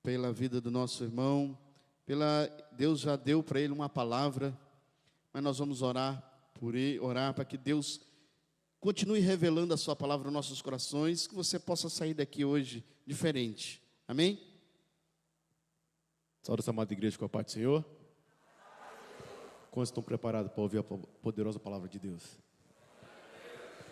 pela vida do nosso irmão, Deus já deu para ele uma palavra, mas nós vamos orar por ele, orar para que Deus continue revelando a sua palavra nos nossos corações, que você possa sair daqui hoje diferente. Amém? Saúde essa amada igreja com a paz do Senhor. Quantos estão preparados para ouvir a poderosa palavra de Deus?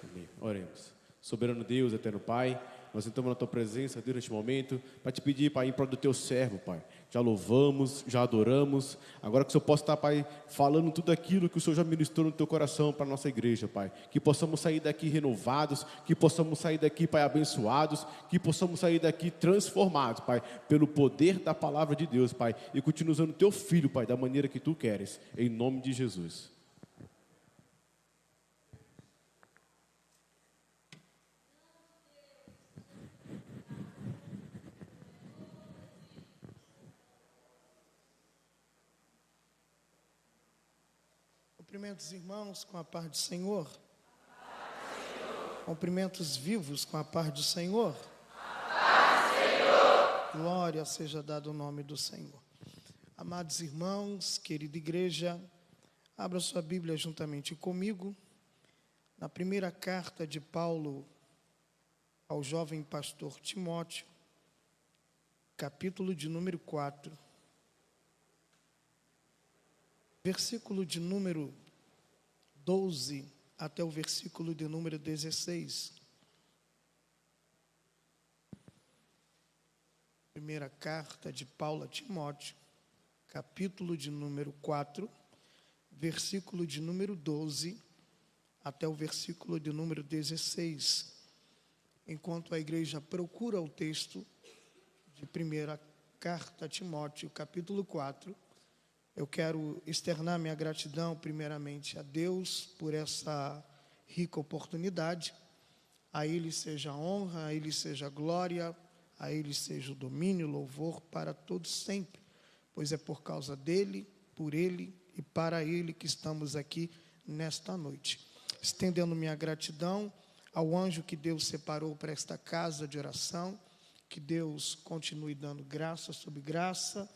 Amém. Oremos. Soberano Deus, eterno Pai, nós entramos na Tua presença, Deus, neste momento, para te pedir, Pai, em prol do Teu servo, Pai. Já louvamos, já adoramos. Agora que o Senhor possa estar, Pai, falando tudo aquilo que o Senhor já ministrou no Teu coração para a nossa igreja, Pai. Que possamos sair daqui renovados, que possamos sair daqui, Pai, abençoados, que possamos sair daqui transformados, Pai, pelo poder da palavra de Deus, Pai. E continue usando o Teu Filho, Pai, da maneira que Tu queres, em nome de Jesus. Cumprimento os irmãos com a paz do Senhor. Cumprimentos vivos com a paz do Senhor. Glória seja dada ao nome do Senhor. Amados irmãos, querida igreja, abra sua Bíblia juntamente comigo, na primeira carta de Paulo ao jovem pastor Timóteo, capítulo de número 4. Versículo de número 12 até o versículo de número 16. Primeira carta de Paulo a Timóteo, capítulo de número 4, versículo de número 12 até o versículo de número 16. Enquanto a igreja procura o texto de primeira carta a Timóteo, capítulo 4, eu quero externar minha gratidão, primeiramente, a Deus por essa rica oportunidade. A Ele seja a honra, a Ele seja a glória, a Ele seja o domínio e louvor para todos sempre, pois é por causa dEle, por Ele e para Ele que estamos aqui nesta noite. Estendendo minha gratidão ao anjo que Deus separou para esta casa de oração, que Deus continue dando graça sobre graça,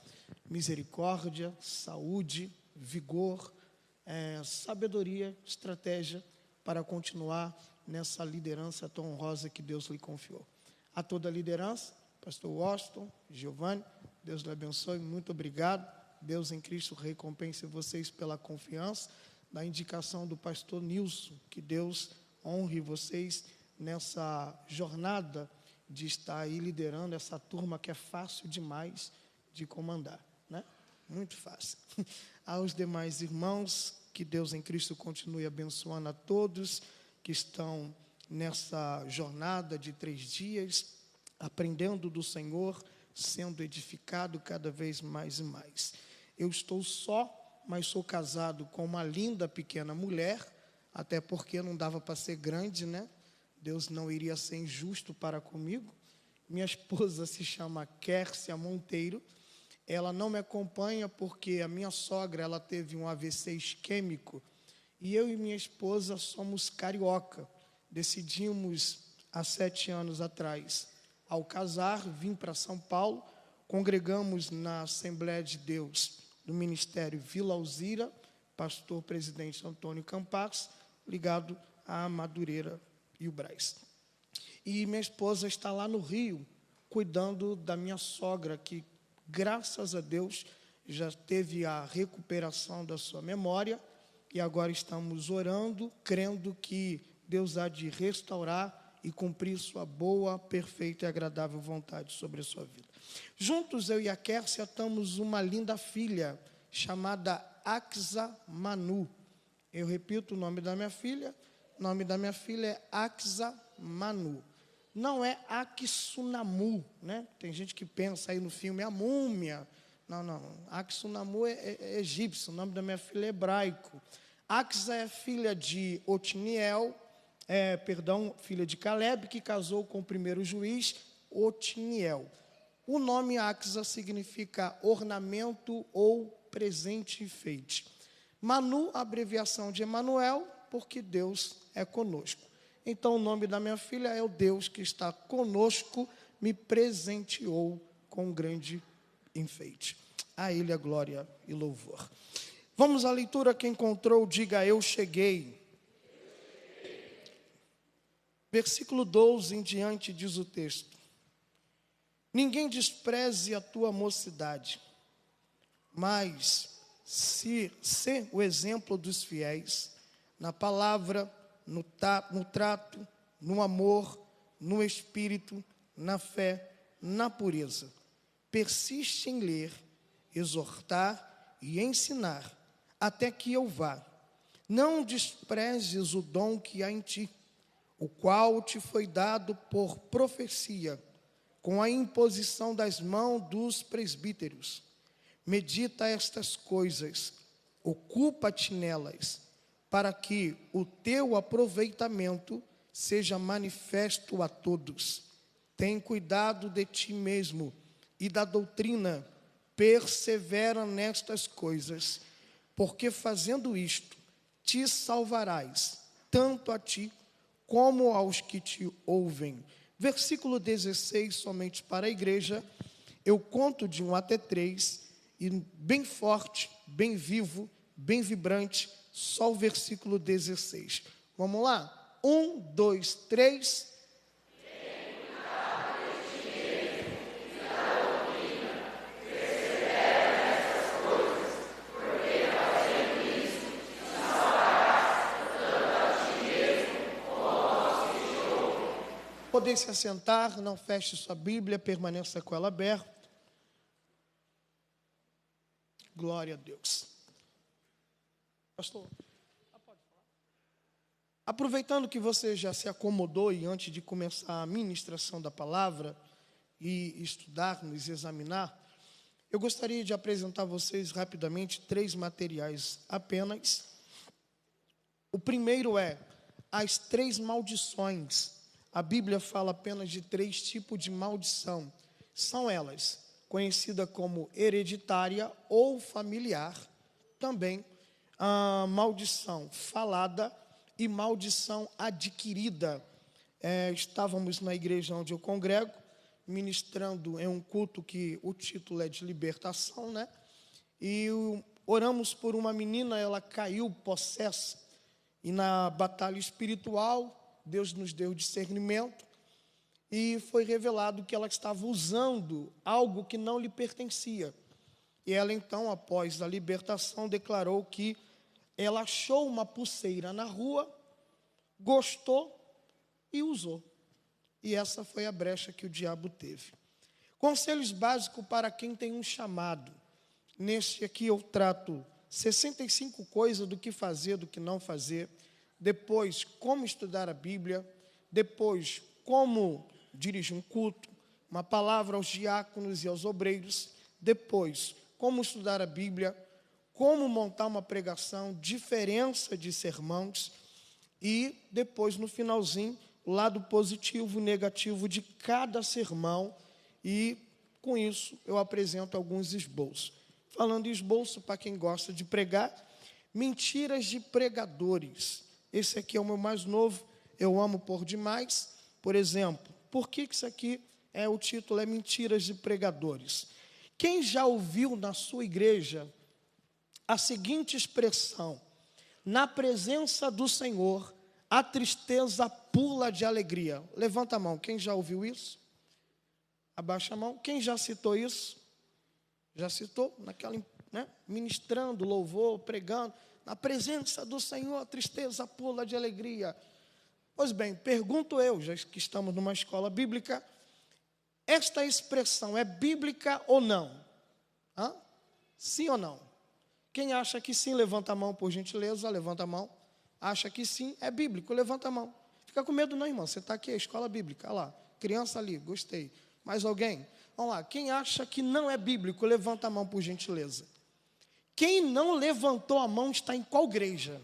misericórdia, saúde, vigor, sabedoria, estratégia para continuar nessa liderança tão honrosa que Deus lhe confiou. A toda a liderança, pastor Washington, Giovanni, Deus lhe abençoe, muito obrigado. Deus em Cristo recompense vocês pela confiança, da indicação do pastor Nilson, que Deus honre vocês nessa jornada de estar aí liderando essa turma que é fácil demais de comandar, né? Muito fácil. Aos demais irmãos, que Deus em Cristo continue abençoando a todos que estão nessa jornada de 3 dias, aprendendo do Senhor, sendo edificado cada vez mais e mais. Eu estou só, mas sou casado com uma linda pequena mulher, até porque não dava para ser grande, né? Deus não iria ser injusto para comigo. Minha esposa se chama Kércia Monteiro. Ela não me acompanha porque a minha sogra, ela teve um AVC isquêmico e eu e minha esposa somos carioca. Decidimos há 7 anos atrás, ao casar, vim para São Paulo, congregamos na Assembleia de Deus do Ministério Vila Alzira, pastor presidente Antônio Campas, ligado à Madureira e o Brás. E minha esposa está lá no Rio, cuidando da minha sogra, que graças a Deus já teve a recuperação da sua memória, e agora estamos orando, crendo que Deus há de restaurar e cumprir sua boa, perfeita e agradável vontade sobre a sua vida. Juntos, eu e a Kércia, temos uma linda filha, chamada Axa Manu. Eu repito o nome da minha filha. O nome da minha filha é Axa Manu. Não é Aksunamu, né? Tem gente que pensa aí no filme, a múmia. Não. Aksunamu é egípcio, o nome da minha filha é hebraico. Axa é filha de Otiniel, filha de Caleb, que casou com o primeiro juiz, Otiniel. O nome Axa significa ornamento ou presente e enfeite. Manu, abreviação de Emanuel, porque Deus é conosco. Então, o nome da minha filha é o Deus que está conosco, me presenteou com um grande enfeite. A Ele a glória e louvor. Vamos à leitura. Quem encontrou, diga: eu cheguei. Versículo 12 em diante diz o texto: ninguém despreze a tua mocidade, mas se o exemplo dos fiéis, na palavra, no trato, no amor, no espírito, na fé, na pureza. Persiste em ler, exortar e ensinar, até que eu vá. Não desprezes o dom que há em ti, o qual te foi dado por profecia, com a imposição das mãos dos presbíteros. Medita estas coisas, ocupa-te nelas, para que o teu aproveitamento seja manifesto a todos. Tem cuidado de ti mesmo e da doutrina, persevera nestas coisas, porque fazendo isto, te salvarás, tanto a ti como aos que te ouvem. Versículo 16, somente para a igreja. Eu conto de 1 até 3, e bem forte, bem vivo, bem vibrante, só o versículo 16. Vamos lá? 1, 2, 3. Poder se assentar, não feche sua Bíblia, permaneça com ela aberta. Glória a Deus. Pastor, pode falar? Aproveitando que você já se acomodou e antes de começar a ministração da palavra e estudarmos, examinar, eu gostaria de apresentar a vocês rapidamente 3 materiais apenas. O primeiro é as 3 maldições. A Bíblia fala apenas de 3 tipos de maldição. São elas, conhecida como hereditária ou familiar, também a maldição falada e maldição adquirida. Estávamos na igreja onde eu congrego, ministrando em um culto que o título é de libertação, né? E oramos por uma menina, ela caiu possessa, e na batalha espiritual, Deus nos deu discernimento e foi revelado que ela estava usando algo que não lhe pertencia. E ela então, após a libertação, declarou que ela achou uma pulseira na rua, gostou e usou. E essa foi a brecha que o diabo teve. Conselhos básicos para quem tem um chamado. Neste aqui eu trato 65 coisas do que fazer, do que não fazer. Depois, como estudar a Bíblia. Depois, como dirigir um culto. Uma palavra aos diáconos e aos obreiros. Depois, como estudar a Bíblia. Como montar uma pregação. Diferença de sermões. E depois, no finalzinho, o lado positivo e negativo de cada sermão. E, com isso, eu apresento alguns esboços. Falando em esboço, para quem gosta de pregar, mentiras de pregadores. Esse aqui é o meu mais novo, eu amo por demais. Por exemplo, por que isso aqui o título é Mentiras de Pregadores? Quem já ouviu na sua igreja a seguinte expressão: na presença do Senhor, a tristeza pula de alegria? Levanta a mão, quem já ouviu isso? Abaixa a mão. Quem já citou isso? Já citou? Naquela, né? Ministrando, louvor, pregando. Na presença do Senhor, a tristeza pula de alegria. Pois bem, pergunto eu, já que estamos numa escola bíblica, esta expressão é bíblica ou não? Sim ou não? Quem acha que sim, levanta a mão, por gentileza, levanta a mão. Acha que sim, é bíblico, levanta a mão. Fica com medo não, irmão, você está aqui, escola bíblica, olha lá, criança ali, gostei. Mais alguém? Vamos lá, quem acha que não é bíblico, levanta a mão, por gentileza. Quem não levantou a mão está em qual igreja?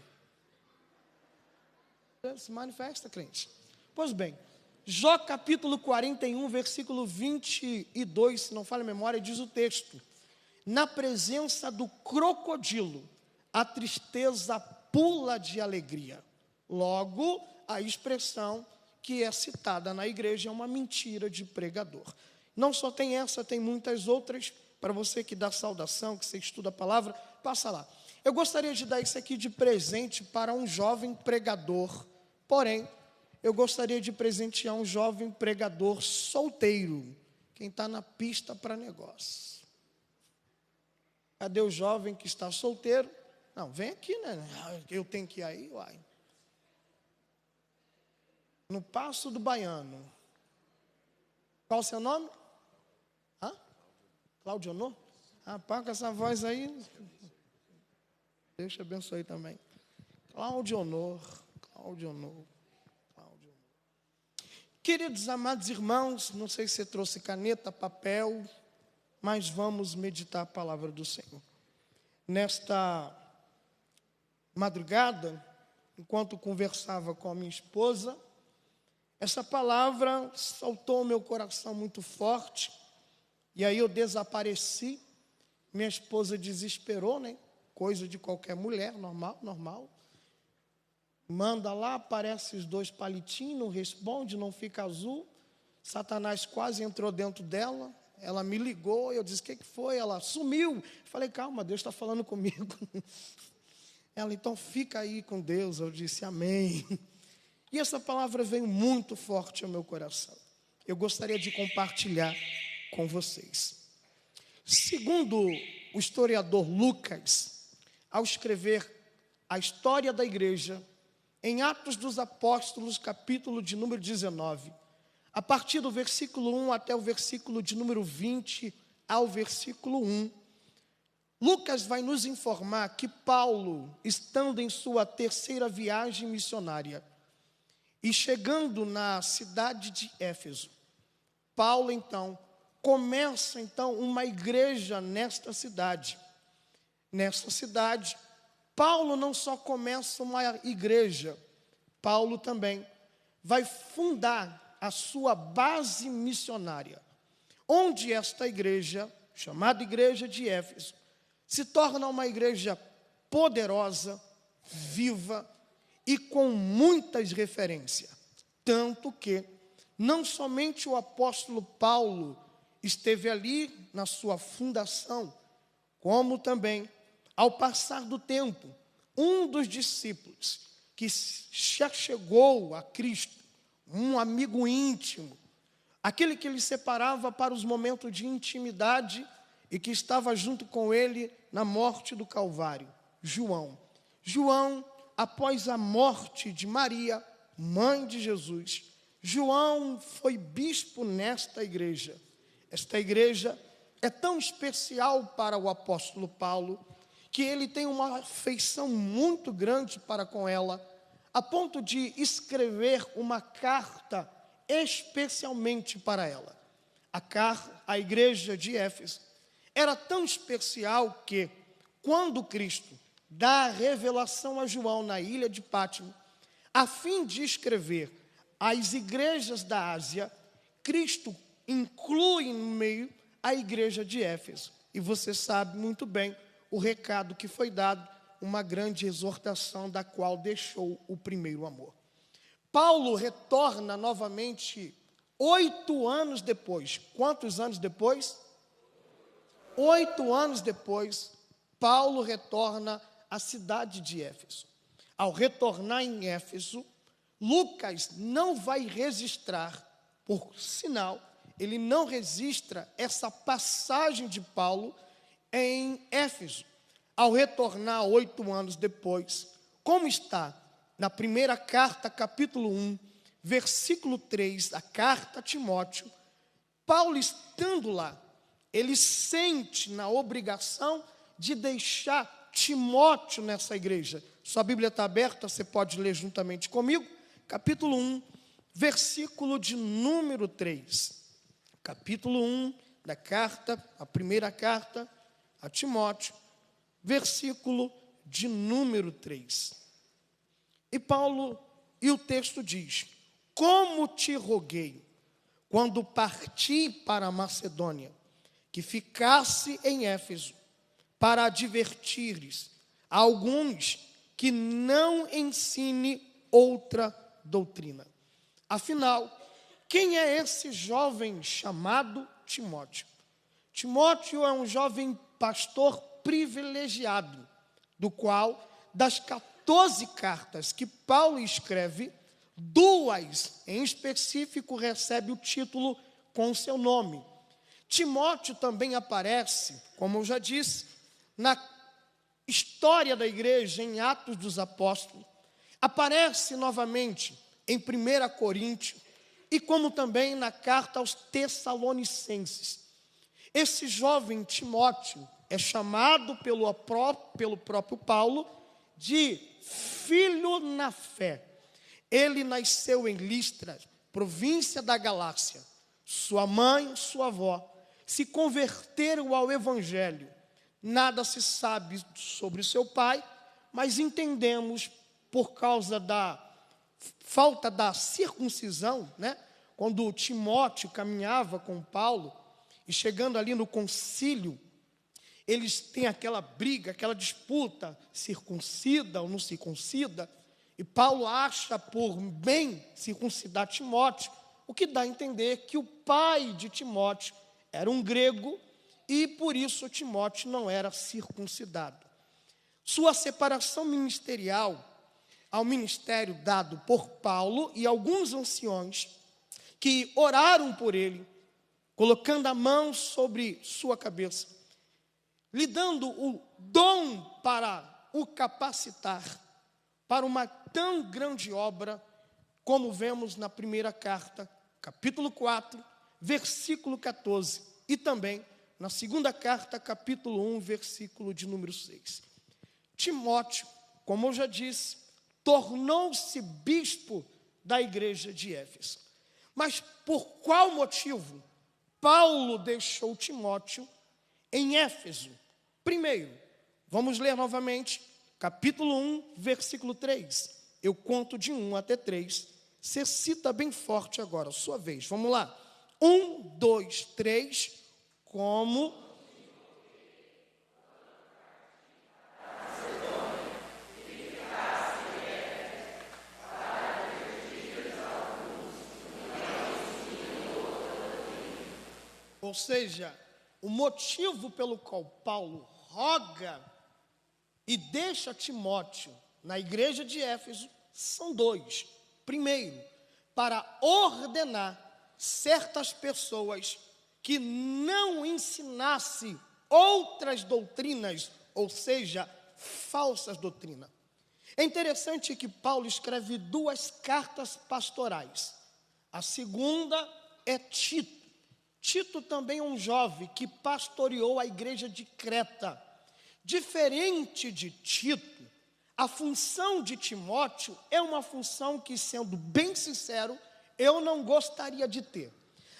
Se manifesta, crente. Pois bem, Jó capítulo 41, versículo 22, se não falha a memória, diz o texto: na presença do crocodilo, a tristeza pula de alegria. Logo, a expressão que é citada na igreja é uma mentira de pregador. Não só tem essa, tem muitas outras. Para você que dá saudação, que você estuda a palavra, passa lá. Eu gostaria de dar isso aqui de presente para um jovem pregador. Porém, eu gostaria de presentear um jovem pregador solteiro. Quem está na pista para negócio. Cadê o jovem que está solteiro? Não, vem aqui, né? Eu tenho que ir aí, uai. No Passo do Baiano. Qual o seu nome? Hã? Claudionor? Rapaz, com essa voz aí. Deus te abençoe também. Claudionor. Queridos amados irmãos, não sei se você trouxe caneta, papel, mas vamos meditar a palavra do Senhor. Nesta madrugada, enquanto conversava com a minha esposa, essa palavra saltou ao meu coração muito forte, e aí eu desapareci. Minha esposa desesperou, né? Coisa de qualquer mulher, normal. Manda lá, aparece os 2 palitinhos, não responde, não fica azul. Satanás quase entrou dentro dela. Ela me ligou, eu disse, o que foi? Ela sumiu. Falei, calma, Deus está falando comigo. Ela, então fica aí com Deus. Eu disse, amém. E essa palavra veio muito forte ao meu coração. Eu gostaria de compartilhar com vocês. Segundo o historiador Lucas, ao escrever a história da igreja, em Atos dos Apóstolos, capítulo de número 19, a partir do versículo 1 até o versículo de número 20 ao versículo 1, Lucas vai nos informar que Paulo, estando em sua 3ª viagem missionária e chegando na cidade de Éfeso, Paulo então começa uma igreja nesta cidade. Nesta cidade, Paulo não só começa uma igreja, Paulo também vai fundar a sua base missionária, onde esta igreja, chamada Igreja de Éfeso, se torna uma igreja poderosa, viva e com muitas referências. Tanto que não somente o apóstolo Paulo esteve ali na sua fundação, como também, ao passar do tempo, um dos discípulos que já chegou a Cristo, um amigo íntimo, aquele que ele separava para os momentos de intimidade e que estava junto com ele na morte do Calvário, João. João, após a morte de Maria, mãe de Jesus, João foi bispo nesta igreja. Esta igreja é tão especial para o apóstolo Paulo, que ele tem uma afeição muito grande para com ela, a ponto de escrever uma carta especialmente para ela. A igreja de Éfeso era tão especial que, quando Cristo dá a revelação a João na ilha de Pátimo, a fim de escrever as igrejas da Ásia, Cristo inclui no meio a igreja de Éfeso. E você sabe muito bem o recado que foi dado, uma grande exortação da qual deixou o primeiro amor. Paulo retorna novamente 8 anos depois. Quantos anos depois? 8 anos depois, Paulo retorna à cidade de Éfeso. Ao retornar em Éfeso, Lucas não vai registrar, por sinal, ele não registra essa passagem de Paulo em Éfeso. Ao retornar 8 anos depois, como está na primeira carta, capítulo 1, versículo 3, da carta a Timóteo, Paulo estando lá, ele sente na obrigação de deixar Timóteo nessa igreja. Sua Bíblia está aberta, você pode ler juntamente comigo, capítulo 1, versículo de número 3. Capítulo 1 da carta, a primeira carta a Timóteo, versículo de número 3. E o texto diz: como te roguei, quando parti para a Macedônia, que ficasse em Éfeso, para advertires a alguns que não ensine outra doutrina. Afinal, quem é esse jovem chamado Timóteo. Timóteo é um jovem pastor privilegiado, do qual, das 14 cartas que Paulo escreve, 2 em específico recebe o título com o seu nome. Timóteo também aparece, como eu já disse, na história da igreja, em Atos dos Apóstolos, aparece novamente em 1 Coríntios, e como também na carta aos Tessalonicenses. Esse jovem Timóteo é chamado pelo próprio Paulo de filho na fé. Ele nasceu em Listra, província da Galácia. Sua mãe e sua avó se converteram ao Evangelho. Nada se sabe sobre seu pai, mas entendemos por causa da falta da circuncisão, né? Quando Timóteo caminhava com Paulo, e chegando ali no concílio, eles têm aquela briga, aquela disputa, circuncida ou não circuncida, e Paulo acha por bem circuncidar Timóteo, o que dá a entender que o pai de Timóteo era um grego, e por isso Timóteo não era circuncidado. Sua separação ministerial ao ministério dado por Paulo e alguns anciões que oraram por ele, colocando a mão sobre sua cabeça, lhe dando o dom para o capacitar para uma tão grande obra, como vemos na primeira carta, capítulo 4, versículo 14, e também na segunda carta, capítulo 1, versículo de número 6. Timóteo, como eu já disse, tornou-se bispo da igreja de Éfeso. Mas por qual motivo Paulo deixou Timóteo em Éfeso? Primeiro, vamos ler novamente, capítulo 1, versículo 3. Eu conto de 1 até 3. Você cita bem forte agora, sua vez. Vamos lá. 1, 2, 3. Como... Ou seja, o motivo pelo qual Paulo roga e deixa Timóteo na igreja de Éfeso são 2. Primeiro, para ordenar certas pessoas que não ensinassem outras doutrinas, ou seja, falsas doutrinas. É interessante que Paulo escreve 2 cartas pastorais. A segunda é Tito. Tito também é um jovem que pastoreou a igreja de Creta. Diferente de Tito, a função de Timóteo é uma função que, sendo bem sincero, eu não gostaria de ter.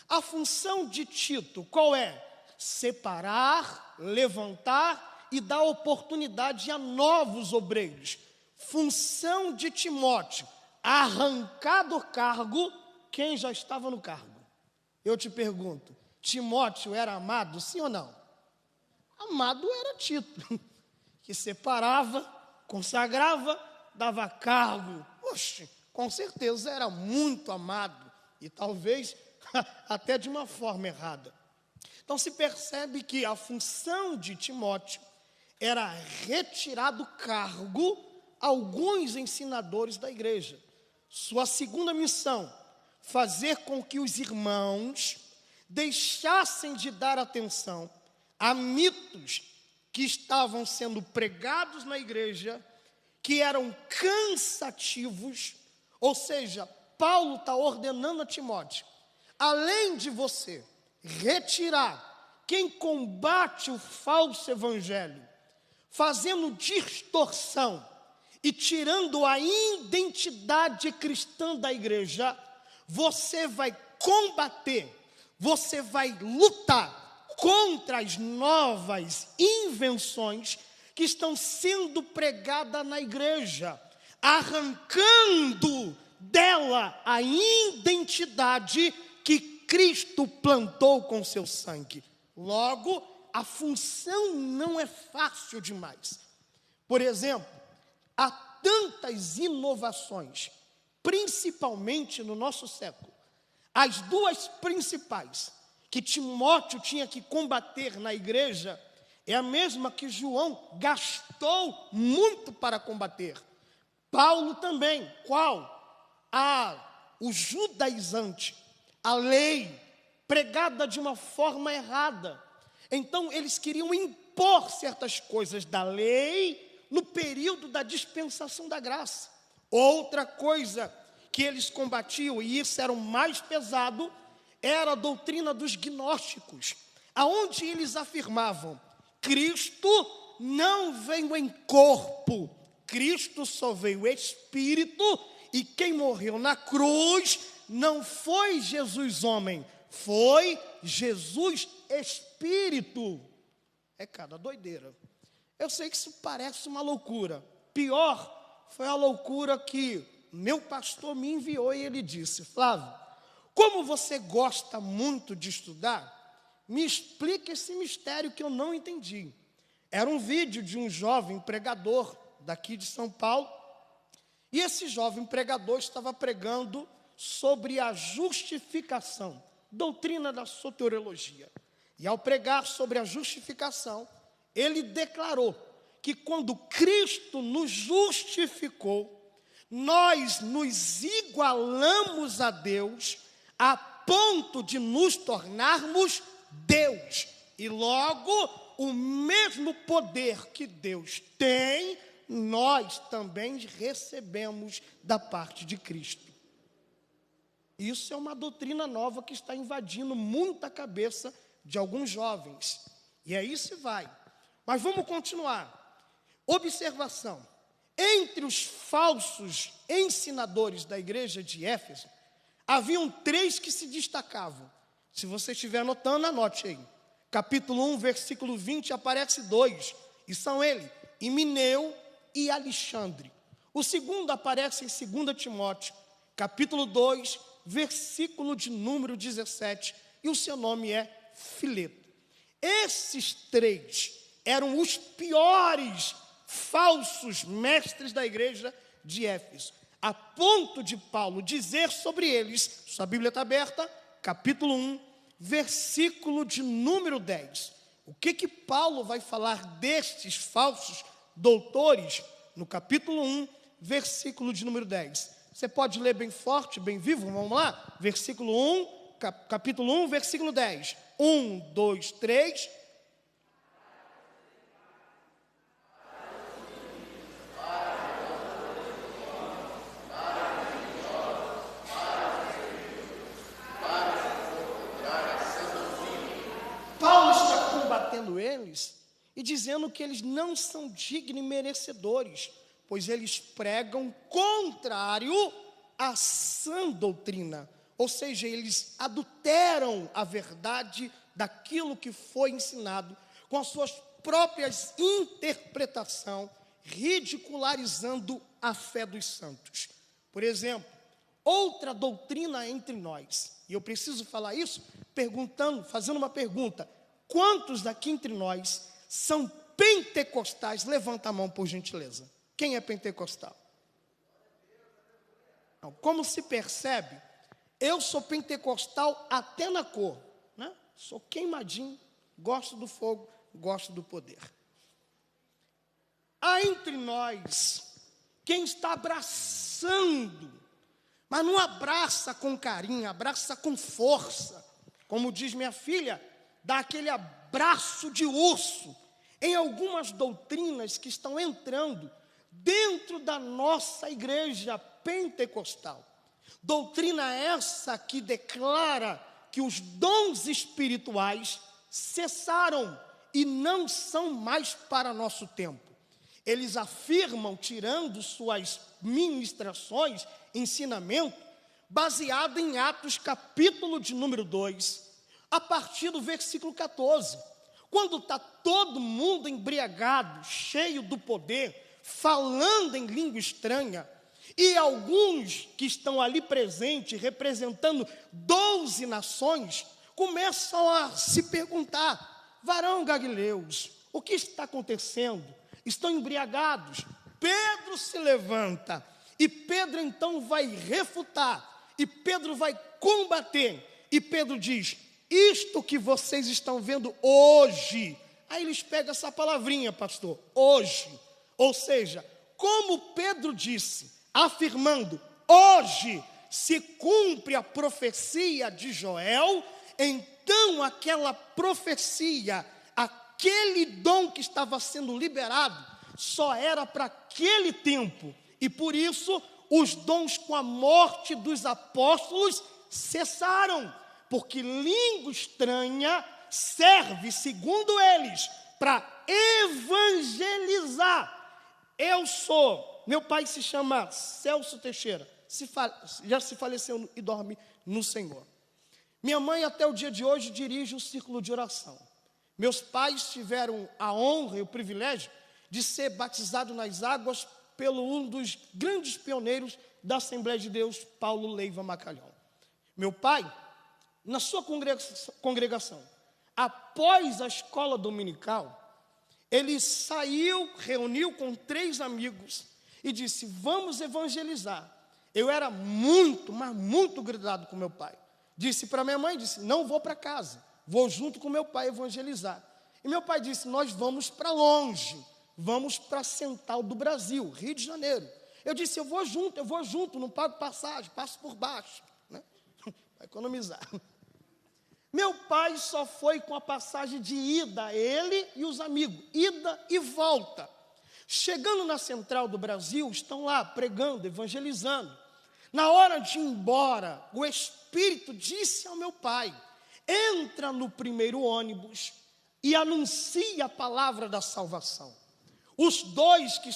A função de Tito, qual é? Separar, levantar e dar oportunidade a novos obreiros. Função de Timóteo, arrancar do cargo quem já estava no cargo. Eu te pergunto, Timóteo era amado, sim ou não? Amado era Tito, que separava, consagrava, dava cargo. Oxe, com certeza era muito amado, e talvez até de uma forma errada. Então se percebe que a função de Timóteo era retirar do cargo alguns ensinadores da igreja. Sua segunda missão, fazer com que os irmãos deixassem de dar atenção a mitos que estavam sendo pregados na igreja, que eram cansativos. Ou seja, Paulo está ordenando a Timóteo, além de você retirar quem combate o falso evangelho, fazendo distorção e tirando a identidade cristã da igreja, você vai combater, você vai lutar contra as novas invenções que estão sendo pregadas na igreja, arrancando dela a identidade que Cristo plantou com seu sangue. Logo, a função não é fácil demais. Por exemplo, há tantas inovações, principalmente no nosso século. As 2 principais, que Timóteo tinha que combater na igreja é a mesma que João gastou muito para combater. Paulo também. Qual? O judaizante, a lei pregada de uma forma errada. Então eles queriam impor certas coisas da lei no período da dispensação da graça. Outra coisa que eles combatiam, e isso era o mais pesado, era a doutrina dos gnósticos, aonde eles afirmavam: Cristo não veio em corpo, Cristo só veio espírito, e quem morreu na cruz não foi Jesus homem, foi Jesus espírito. É cada doideira. Eu sei que isso parece uma loucura. Pior foi a loucura que meu pastor me enviou e ele disse: Flávio, como você gosta muito de estudar, me explica esse mistério que eu não entendi. Era um vídeo de um jovem pregador daqui de São Paulo, e esse jovem pregador estava pregando sobre a justificação, doutrina da soteriologia. E ao pregar sobre a justificação, ele declarou que quando Cristo nos justificou, nós nos igualamos a Deus a ponto de nos tornarmos Deus. E logo, o mesmo poder que Deus tem, nós também recebemos da parte de Cristo. Isso é uma doutrina nova que está invadindo muita cabeça de alguns jovens. E aí se vai. Mas vamos continuar. Observação. Entre os falsos ensinadores da igreja de Éfeso, haviam 3 que se destacavam. Se você estiver anotando, anote aí. Capítulo 1, versículo 20, aparece 2. E são eles, Himeneu e Alexandre. O segundo aparece em 2 Timóteo, capítulo 2, versículo de número 17. E o seu nome é Fileto. Esses 3 eram os piores falsos mestres da igreja de Éfeso, a ponto de Paulo dizer sobre eles, sua Bíblia está aberta, capítulo 1, versículo de número 10. O que Paulo vai falar destes falsos doutores no capítulo 1, versículo de número 10? Você pode ler bem forte, bem vivo, vamos lá? Versículo 1, capítulo 1, versículo 10. 1, 2, 3... eles e dizendo que eles não são dignos e merecedores, pois eles pregam contrário à sã doutrina, ou seja, eles adulteram a verdade daquilo que foi ensinado com as suas próprias interpretações, ridicularizando a fé dos santos. Por exemplo, outra doutrina entre nós, e eu preciso falar isso fazendo uma pergunta: quantos daqui entre nós são pentecostais? Levanta a mão, por gentileza. Quem é pentecostal? Não, como se percebe, eu sou pentecostal até na cor, né? Sou queimadinho, gosto do fogo, gosto do poder. Há entre nós quem está abraçando, mas não abraça com carinho, abraça com força. Como diz minha filha, dá aquele abraço de urso em algumas doutrinas que estão entrando dentro da nossa igreja pentecostal. Doutrina essa que declara que os dons espirituais cessaram e não são mais para nosso tempo. Eles afirmam, tirando suas ministrações, ensinamento, baseado em Atos capítulo de número 2, a partir do versículo 14, quando está todo mundo embriagado, cheio do poder, falando em língua estranha, e alguns que estão ali presentes, representando 12 nações, começam a se perguntar: varão Galileus, o que está acontecendo? Estão embriagados? Pedro se levanta, e Pedro então vai refutar, e Pedro vai combater, e Pedro diz: isto que vocês estão vendo hoje. Aí eles pegam essa palavrinha, pastor, hoje. Ou seja, como Pedro disse, afirmando, hoje se cumpre a profecia de Joel, então aquela profecia, aquele dom que estava sendo liberado, só era para aquele tempo. E por isso, os dons com a morte dos apóstolos cessaram. Porque língua estranha serve, segundo eles, para evangelizar. Meu pai se chama Celso Teixeira, já se faleceu e dorme no Senhor. Minha mãe até o dia de hoje dirige o círculo de oração. Meus pais tiveram a honra e o privilégio de ser batizado nas águas pelo um dos grandes pioneiros da Assembleia de Deus, Paulo Leiva Macalhão. Meu pai, na sua congregação, após a escola dominical, ele saiu, reuniu com 3 amigos e disse, vamos evangelizar. Eu era muito, mas muito grudado com meu pai. Disse para minha mãe, não vou para casa, vou junto com meu pai evangelizar. E meu pai disse, nós vamos para longe, vamos para a Central do Brasil, Rio de Janeiro. Eu disse, eu vou junto, não pago passagem, passo por baixo, né? Vai economizar. Meu pai só foi com a passagem de ida, ele e os amigos, ida e volta. Chegando na Central do Brasil, estão lá pregando, evangelizando. Na hora de ir embora, o Espírito disse ao meu pai, entra no primeiro ônibus e anuncia a palavra da salvação. Os 3 que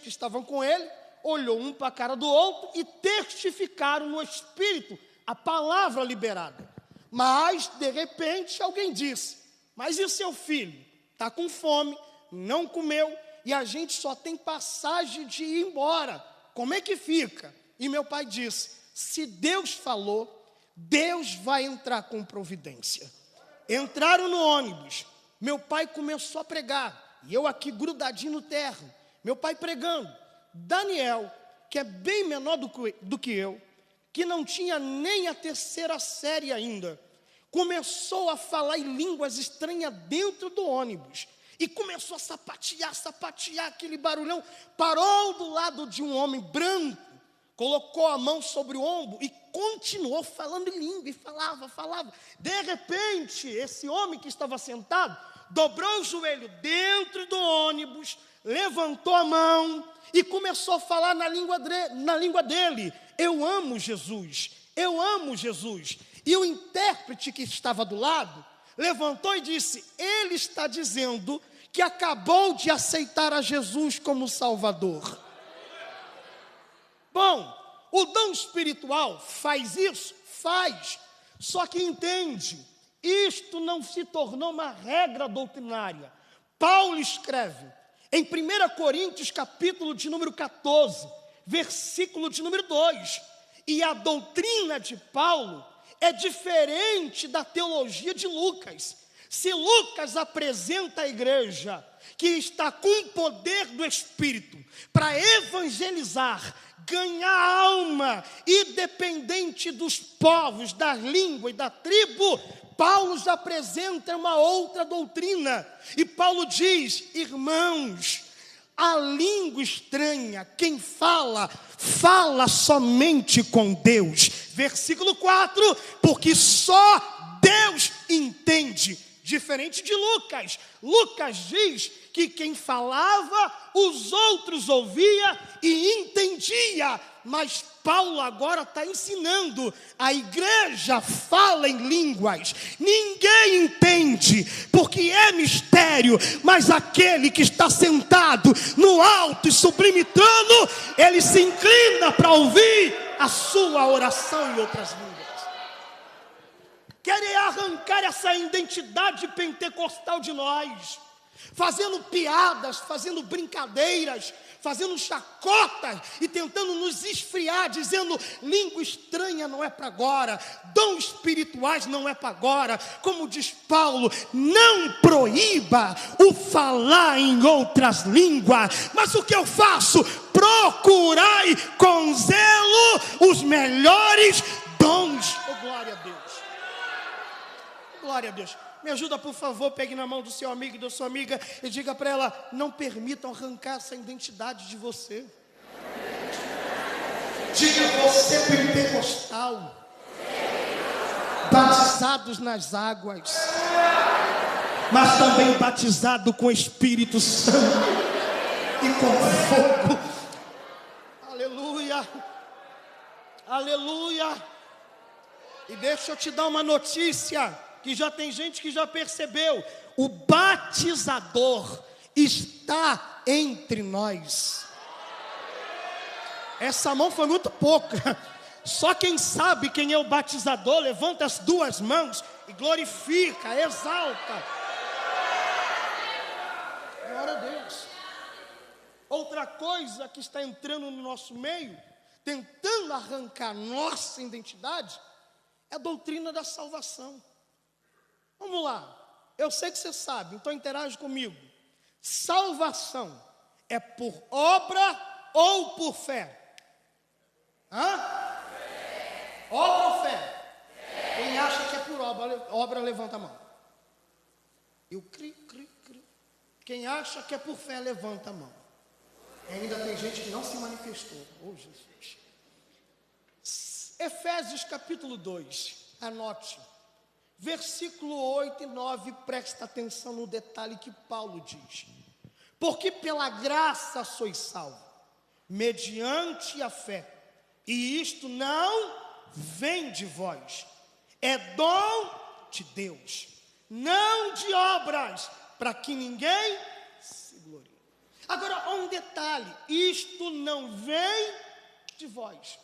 estavam com ele, olhou um para a cara do outro e testificaram no Espírito a palavra liberada. Mas, de repente, alguém disse, mas e o seu filho? Está com fome, não comeu, e a gente só tem passagem de ir embora. Como é que fica? E meu pai disse, se Deus falou, Deus vai entrar com providência. Entraram no ônibus, meu pai começou a pregar, e eu aqui grudadinho no terra, meu pai pregando. Daniel, que é bem menor do que eu, que não tinha nem a 3ª série ainda, começou a falar em línguas estranhas dentro do ônibus, e começou a sapatear aquele barulhão, parou do lado de um homem branco, colocou a mão sobre o ombro e continuou falando em língua, e falava. De repente, esse homem que estava sentado, dobrou o joelho dentro do ônibus, levantou a mão e começou a falar na língua dele, eu amo Jesus. E o intérprete que estava do lado, levantou e disse, ele está dizendo que acabou de aceitar a Jesus como Salvador. Bom, o dom espiritual faz isso? Faz. Só que entende, isto não se tornou uma regra doutrinária. Paulo escreve em 1 Coríntios, capítulo de número 14, versículo de número 2. E a doutrina de Paulo é diferente da teologia de Lucas. Se Lucas apresenta a igreja que está com o poder do Espírito para evangelizar, ganhar alma, independente dos povos, da língua e da tribo, Paulo já apresenta uma outra doutrina. E Paulo diz, irmãos, a língua estranha, quem fala somente com Deus. Versículo 4, porque só Deus entende. Diferente de Lucas. Lucas diz que quem falava, os outros ouvia e entendia. Mas Paulo agora está ensinando, a igreja fala em línguas, ninguém entende, porque é mistério, mas aquele que está sentado no alto e sublime trono, ele se inclina para ouvir a sua oração em outras línguas. Querem arrancar essa identidade pentecostal de nós, fazendo piadas, fazendo brincadeiras, fazendo chacota e tentando nos esfriar, dizendo língua estranha não é para agora, dons espirituais não é para agora. Como diz Paulo, não proíba o falar em outras línguas, mas o que eu faço? Procurai com zelo os melhores dons. Oh, glória a Deus. Glória a Deus. Me ajuda, por favor, pegue na mão do seu amigo e da sua amiga e diga para ela: não permitam arrancar essa identidade de você. Diga: você é pentecostal, batizados nas águas, mas também batizado com Espírito Santo e com fogo. Aleluia, aleluia. E deixa eu te dar uma notícia, que já tem gente que já percebeu: o batizador está entre nós. Essa mão foi muito pouca. Só quem sabe quem é o batizador, levanta as duas mãos e glorifica, exalta. Glória a Deus. Outra coisa que está entrando no nosso meio, tentando arrancar nossa identidade, é a doutrina da salvação. Vamos lá. Eu sei que você sabe, então interage comigo. Salvação é por obra ou por fé? Hã? Obra ou fé? Quem acha que é por obra, levanta a mão. Eu crio. Quem acha que é por fé, levanta a mão. E ainda tem gente que não se manifestou. Oh, Jesus. Efésios capítulo 2, anote. Versículo 8 e 9, presta atenção no detalhe que Paulo diz. Porque pela graça sois salvos, mediante a fé. E isto não vem de vós, é dom de Deus, não de obras, para que ninguém se glorie. Agora, um detalhe: isto não vem de vós.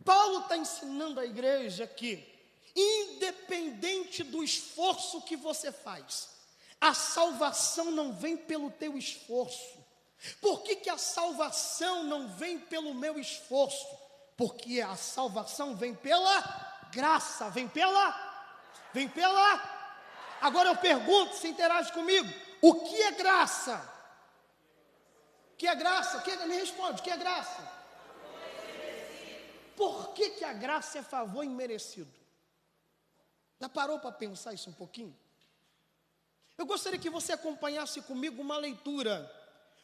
Paulo está ensinando a igreja que, independente do esforço que você faz, a salvação não vem pelo teu esforço. Por que a salvação não vem pelo meu esforço? Porque a salvação vem pela graça, vem pela. Agora eu pergunto, se interage comigo: o que é graça? O que é graça? Me responde, o que é graça? Por que a graça é favor imerecido? Já parou para pensar isso um pouquinho? Eu gostaria que você acompanhasse comigo uma leitura.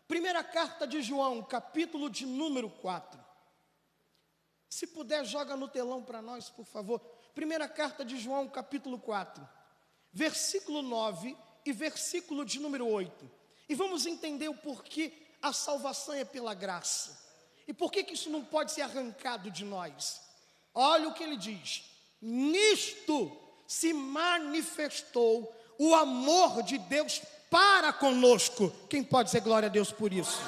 Primeira carta de João, capítulo de número 4. Se puder, joga no telão para nós, por favor. Primeira carta de João, capítulo 4. Versículo 9 e versículo de número 8. E vamos entender o porquê a salvação é pela graça. E por que isso não pode ser arrancado de nós? Olha o que ele diz: nisto se manifestou o amor de Deus para conosco. Quem pode dizer glória a Deus por isso?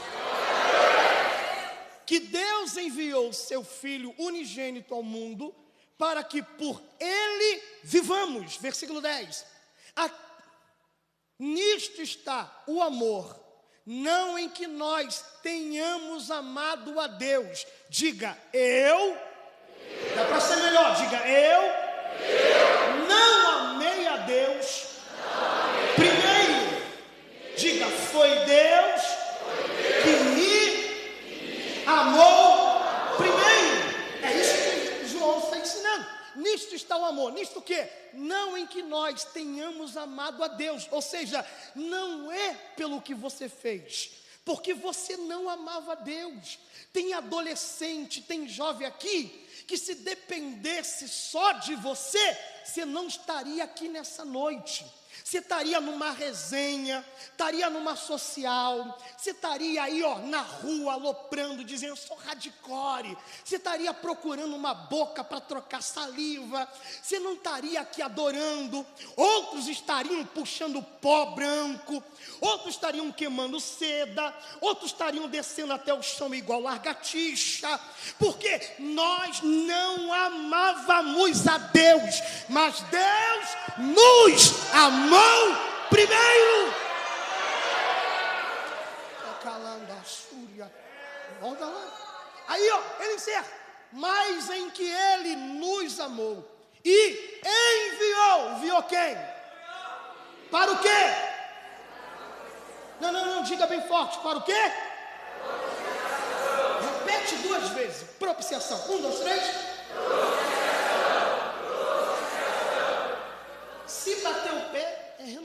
Que Deus enviou seu Filho unigênito ao mundo, para que por ele vivamos. Versículo 10. Nisto está o amor, não em que nós tenhamos amado a Deus. Diga: eu. Dá para ser melhor, diga: eu não amei a Deus primeiro. Diga: foi Deus que me amou primeiro. É isso que João está ensinando. Nisto está o amor. Nisto o quê? Não em que nós tenhamos amado a Deus. Ou seja, não é pelo que você fez, porque você não amava a Deus. Tem adolescente, tem jovem aqui, que se dependesse só de você, você não estaria aqui nessa noite. Você estaria numa resenha, estaria numa social, você estaria aí na rua aloprando, dizendo: eu sou hardcore. Você estaria procurando uma boca para trocar saliva. Você não estaria aqui adorando. Outros estariam puxando pó branco, outros estariam queimando seda, outros estariam descendo até o chão igual largatixa, porque nós não amávamos a Deus, mas Deus nos amou primeiro. Calando a súria. Volta lá. Aí ele encerra: mas em que ele nos amou e enviou quem? Para o quê? Não, diga bem forte: para o quê? Repete 2 vezes: propiciação. 1, 2, 3. Se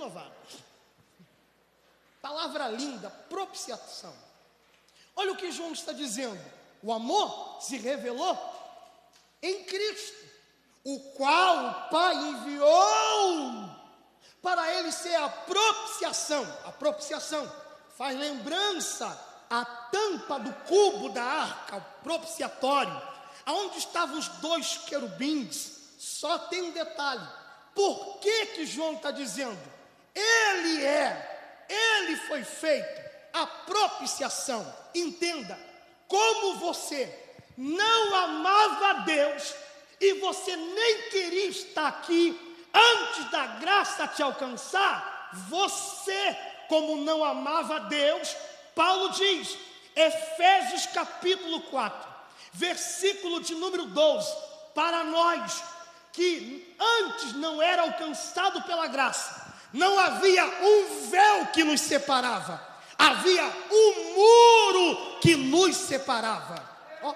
renovados. Palavra linda, propiciação. Olha o que João está dizendo. O amor se revelou em Cristo, o qual o Pai enviou para ele ser a propiciação. A propiciação faz lembrança à tampa do cubo da arca, o propiciatório, aonde estavam os 2 querubins. Só tem um detalhe. Por que João está dizendo? Ele foi feito a propiciação. Entenda, como você não amava a Deus e você nem queria estar aqui antes da graça te alcançar, você, como não amava a Deus, Paulo diz, Efésios capítulo 4, versículo de número 12, para nós que antes não era alcançado pela graça, não havia um véu que nos separava, havia um muro que nos separava. Ó,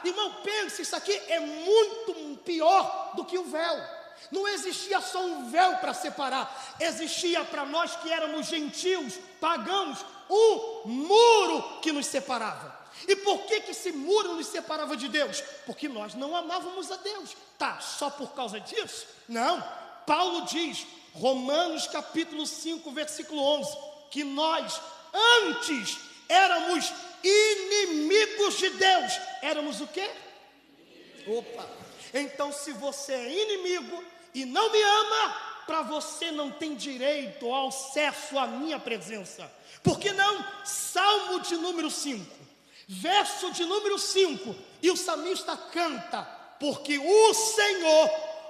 irmão, pense, isso aqui é muito pior do que o véu. Não existia só um véu para separar, existia para nós que éramos gentios, pagãos, um muro que nos separava. E por que esse muro nos separava de Deus? Porque nós não amávamos a Deus. Tá, só por causa disso? Não. Paulo diz, Romanos capítulo 5, versículo 11, que nós antes éramos inimigos de Deus. Éramos o quê? Opa! Então, se você é inimigo e não me ama, para você não tem direito ao acesso à minha presença. Por que não? Salmo de número 5, verso de número 5, e o salmista canta, porque o Senhor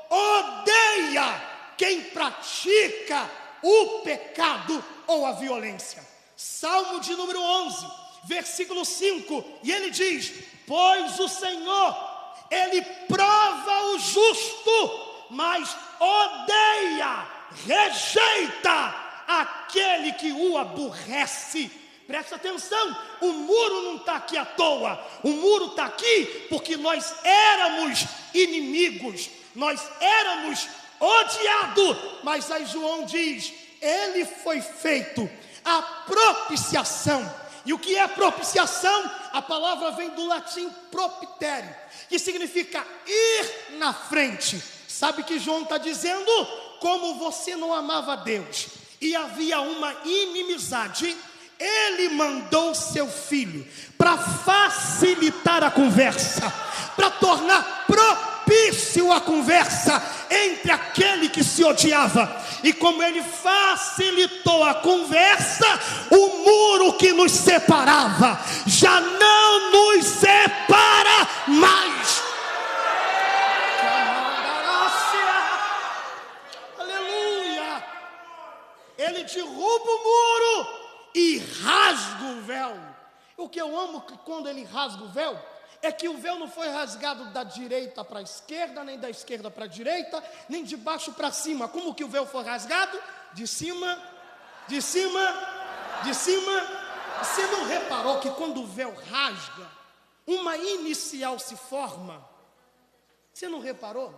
odeia quem pratica o pecado ou a violência. Salmo de número 11, versículo 5, e ele diz, pois o Senhor, Ele prova o justo, mas odeia, rejeita aquele que o aborrece. Presta atenção, o muro não está aqui à toa, o muro está aqui porque nós éramos inimigos, nós éramos odiados, mas aí João diz, ele foi feito a propiciação. E o que é propiciação? A palavra vem do latim propitere, que significa ir na frente. Sabe que João está dizendo? Como você não amava a Deus e havia uma inimizade, ele mandou seu filho para facilitar a conversa, para tornar propício a conversa entre aquele que se odiava. E como ele facilitou a conversa, o muro que nos separava já não nos separa mais. Aleluia! Ele derruba o muro e rasga o véu. O que eu amo que quando ele rasga o véu é que o véu não foi rasgado da direita para a esquerda, nem da esquerda para a direita, nem de baixo para cima. Como que o véu foi rasgado? De cima, de cima, de cima. Você não reparou que quando o véu rasga, uma inicial se forma? Você não reparou?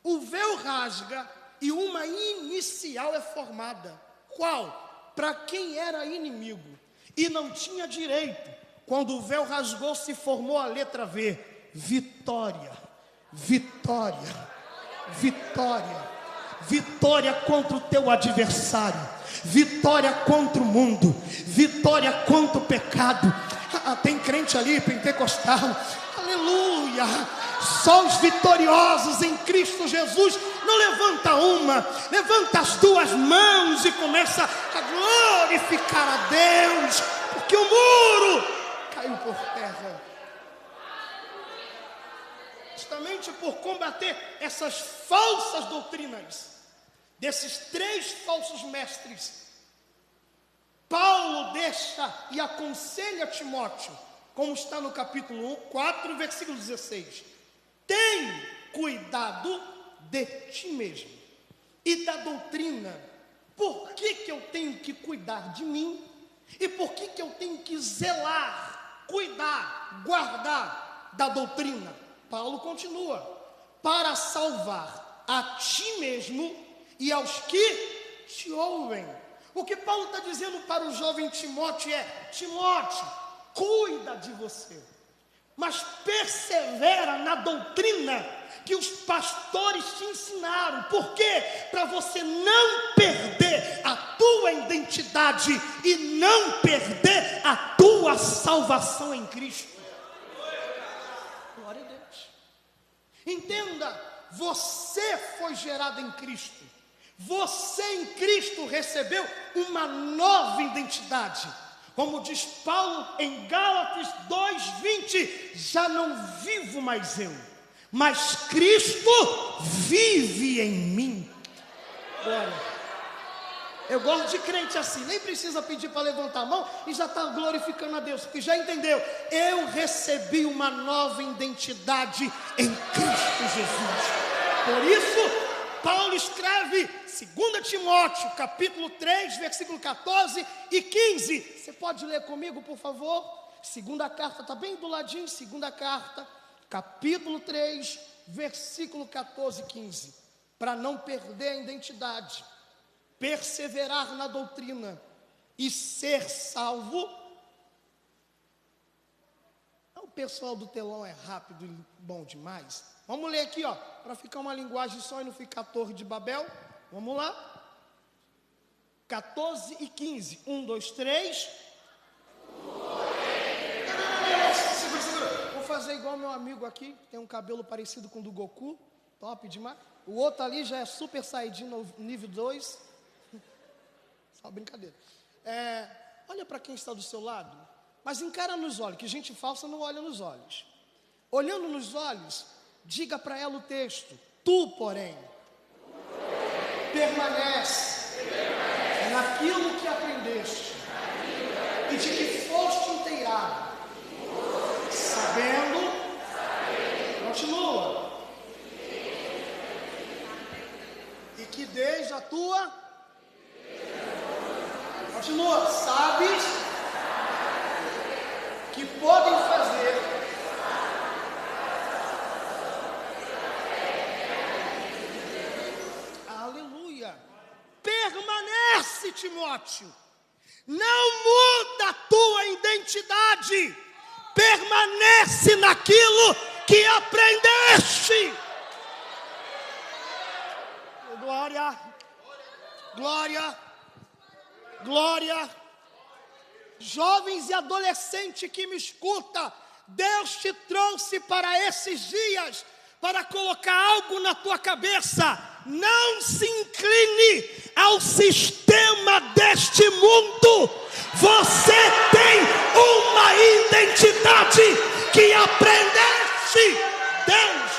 O véu rasga e uma inicial é formada. Qual? Para quem era inimigo e não tinha direito. Quando o véu rasgou, se formou a letra V. Vitória, vitória, vitória. Vitória contra o teu adversário. Vitória contra o mundo. Vitória contra o pecado. Tem crente ali, pentecostal. Aleluia. Só os vitoriosos em Cristo Jesus. Não levanta uma, levanta as duas mãos e começa a glorificar a Deus. Porque o muro caiu por terra. Justamente por combater essas falsas doutrinas, desses 3 falsos mestres, Paulo deixa e aconselha Timóteo, como está no capítulo 4, versículo 16. Tem cuidado de ti mesmo e da doutrina. Por que eu tenho que cuidar de mim? E por que eu tenho que zelar, cuidar, guardar da doutrina? Paulo continua, para salvar a ti mesmo e aos que te ouvem. O que Paulo está dizendo para o jovem Timóteo é: Timóteo, cuida de você, mas persevera na doutrina que os pastores te ensinaram. Por quê? Para você não perder a tua identidade e não perder a tua salvação em Cristo. Glória a Deus. Entenda, você foi gerado em Cristo. Você em Cristo recebeu uma nova identidade. Como diz Paulo em Gálatas 2:20, já não vivo mais eu, mas Cristo vive em mim. Olha, eu gosto de crente assim, nem precisa pedir para levantar a mão e já está glorificando a Deus, porque já entendeu, eu recebi uma nova identidade em Cristo Jesus. Por isso, Paulo escreve 2 Timóteo, capítulo 3, versículo 14 e 15. Você pode ler comigo, por favor? Segunda carta, está bem do ladinho, segunda carta, capítulo 3, versículo 14 e 15. Para não perder a identidade, perseverar na doutrina e ser salvo. O pessoal do telão é rápido e bom demais. Vamos ler aqui, para ficar uma linguagem só e não ficar Torre de Babel. Vamos lá. 14 e 15. 1, 2, 3. Segura. Vou fazer igual meu amigo aqui, tem um cabelo parecido com o do Goku. Top demais. O outro ali já é super saiyajin no nível 2. Só brincadeira. Olha para quem está do seu lado, mas encara nos olhos, que gente falsa não olha nos olhos. Olhando nos olhos, diga para ela o texto: tu, porém, permanece naquilo que aprendeste e de que foste inteirado, sabendo, continua, e que desde a tua, continua, sabes que podem fazer permanece, Timóteo, não muda a tua identidade, permanece naquilo que aprendeste. Glória, glória, glória. Jovens e adolescentes que me escuta, Deus te trouxe para esses dias para colocar algo na tua cabeça. Não se incline ao sistema deste mundo. Você tem uma identidade que aprendeste. Deus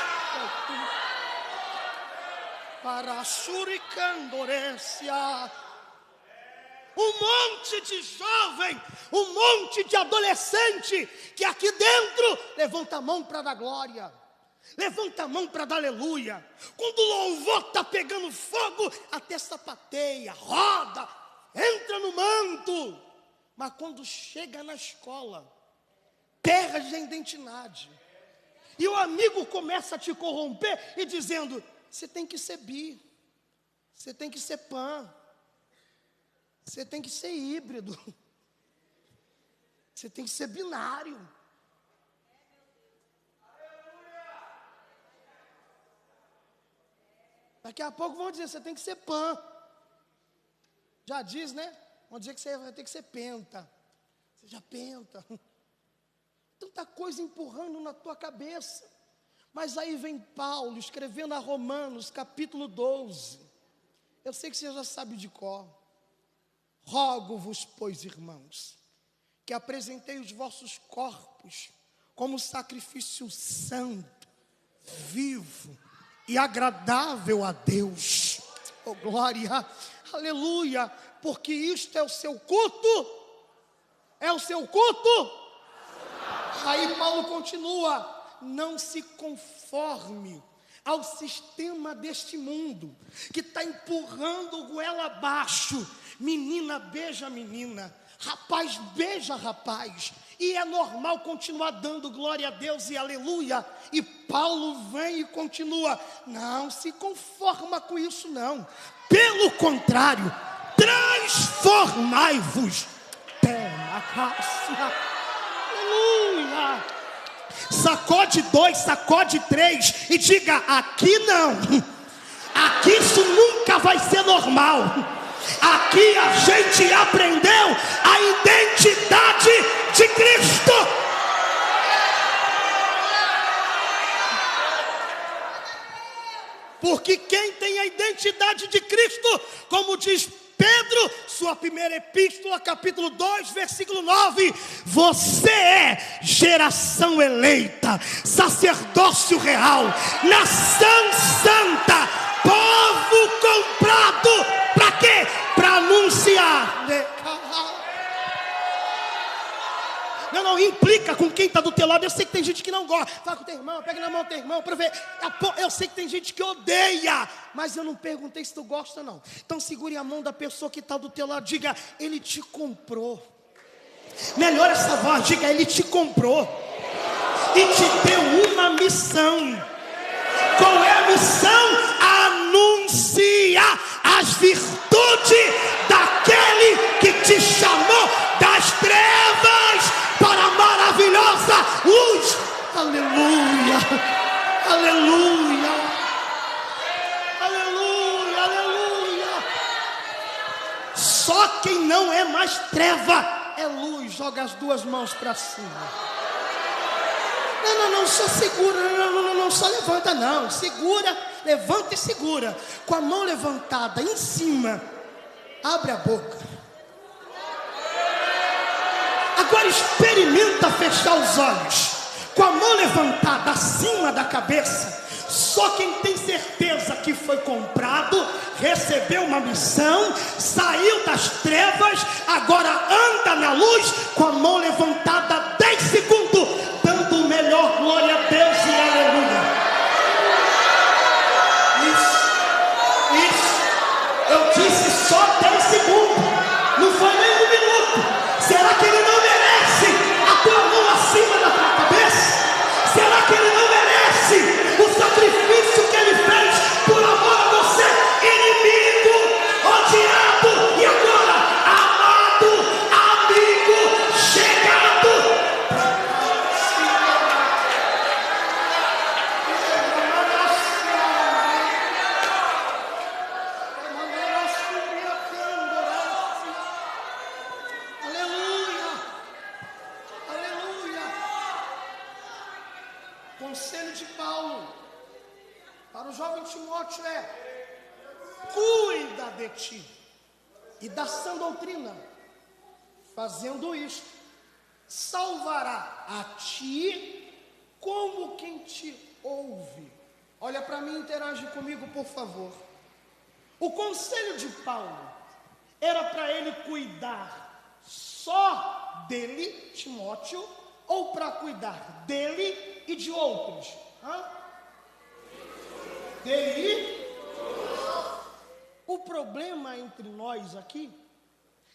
para Shurikandorecia. Um monte de jovem, um monte de adolescente que aqui dentro levanta a mão para dar glória. Levanta a mão para dar aleluia. Quando o louvor está pegando fogo, até sapateia, roda, entra no manto. Mas quando chega na escola, perde a identidade. E o amigo começa a te corromper e dizendo: você tem que ser bi, você tem que ser pan, você tem que ser híbrido, você tem que ser binário. Daqui a pouco vão dizer, você tem que ser pan. Já diz, né? Vão dizer que você vai ter que ser penta. Seja penta. Tanta coisa empurrando na tua cabeça. Mas aí vem Paulo escrevendo a Romanos, capítulo 12. Eu sei que você já sabe de cor. Rogo-vos, pois, irmãos, que apresentei os vossos corpos como sacrifício santo, vivo e agradável a Deus. Oh, glória, aleluia, porque isto é o seu culto. É o seu culto. Aí Paulo continua: não se conforme ao sistema deste mundo, que está empurrando goela abaixo. Menina beija menina, rapaz beija rapaz, e é normal continuar dando glória a Deus e aleluia. E Paulo vem e continua: não se conforma com isso não, Pelo contrário, transformai-vos. Aleluia. Sacode 2, sacode 3 e diga: aqui não. Aqui isso nunca vai ser normal. Aqui a gente aprendeu a identidade de Cristo. Porque quem tem a identidade de Cristo, como diz Pedro, sua primeira epístola, capítulo 2, versículo 9: você é geração eleita, sacerdócio real, nação santa, povo comprado. Para quê? Para anunciar. Não implica com quem está do teu lado. Eu sei que tem gente que não gosta. Fala com o teu irmão, pega na mão do teu irmão para ver. Eu sei que tem gente que odeia, mas eu não perguntei se tu gosta não. Então segure a mão da pessoa que está do teu lado. Diga: ele te comprou. Melhora essa voz, diga: ele te comprou e te deu uma missão. Qual é a missão? Anuncia as virtudes daquele que te chamou das trevas para a maravilhosa luz. Aleluia, aleluia, aleluia, aleluia. Só quem não é mais treva é luz. Joga as duas mãos para cima. Não, só segura, não, só levanta não, segura, levanta e segura, com a mão levantada em cima, abre a boca. Agora experimenta fechar os olhos, com a mão levantada acima da cabeça. Só quem tem certeza que foi comprado, recebeu uma missão, saiu das trevas, agora anda na luz, com a mão levantada 10 segundos, dando o melhor glória a Deus e aleluia. Isso, eu disse só 10 segundos, não foi nem 1 minuto. Será que ele não merece a tua mão acima da tua cabeça? Será que ele não merece o sacrifício que ele fez por amor a você, inimigo, odiado e agora amado, amigo, chegado? Aleluia, aleluia. Conselho de Paulo para o jovem Timóteo é: cuida de ti e da sã doutrina. Fazendo isto, salvará a ti como quem te ouve. Olha para mim e interage comigo, por favor. O conselho de Paulo era para ele cuidar só dele, Timóteo, ou para cuidar dele e de outros? Dele. O problema entre nós aqui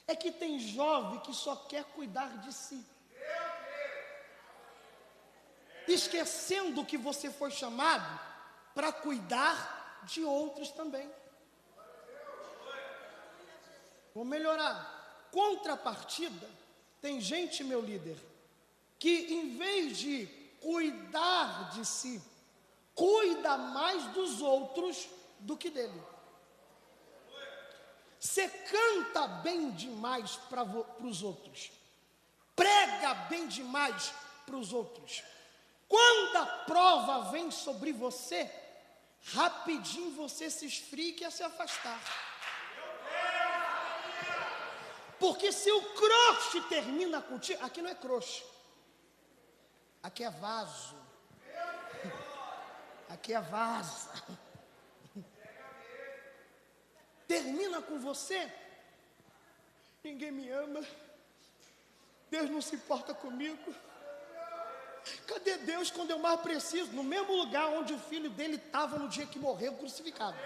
é que tem jovem que só quer cuidar de si, esquecendo que você foi chamado para cuidar de outros também. Vou melhorar. Contrapartida, tem gente, meu líder, que em vez de cuidar de si, cuida mais dos outros do que dele. Você canta bem demais para os outros, prega bem demais para os outros. Quando a prova vem sobre você, rapidinho você se esfria e quer se afastar. Porque se o croche termina contigo, aqui não é croche, aqui é vaso, aqui é vaza. Termina com você, ninguém me ama, Deus não se importa comigo. Cadê Deus quando eu mais preciso? No mesmo lugar onde o filho dele estava no dia que morreu crucificado.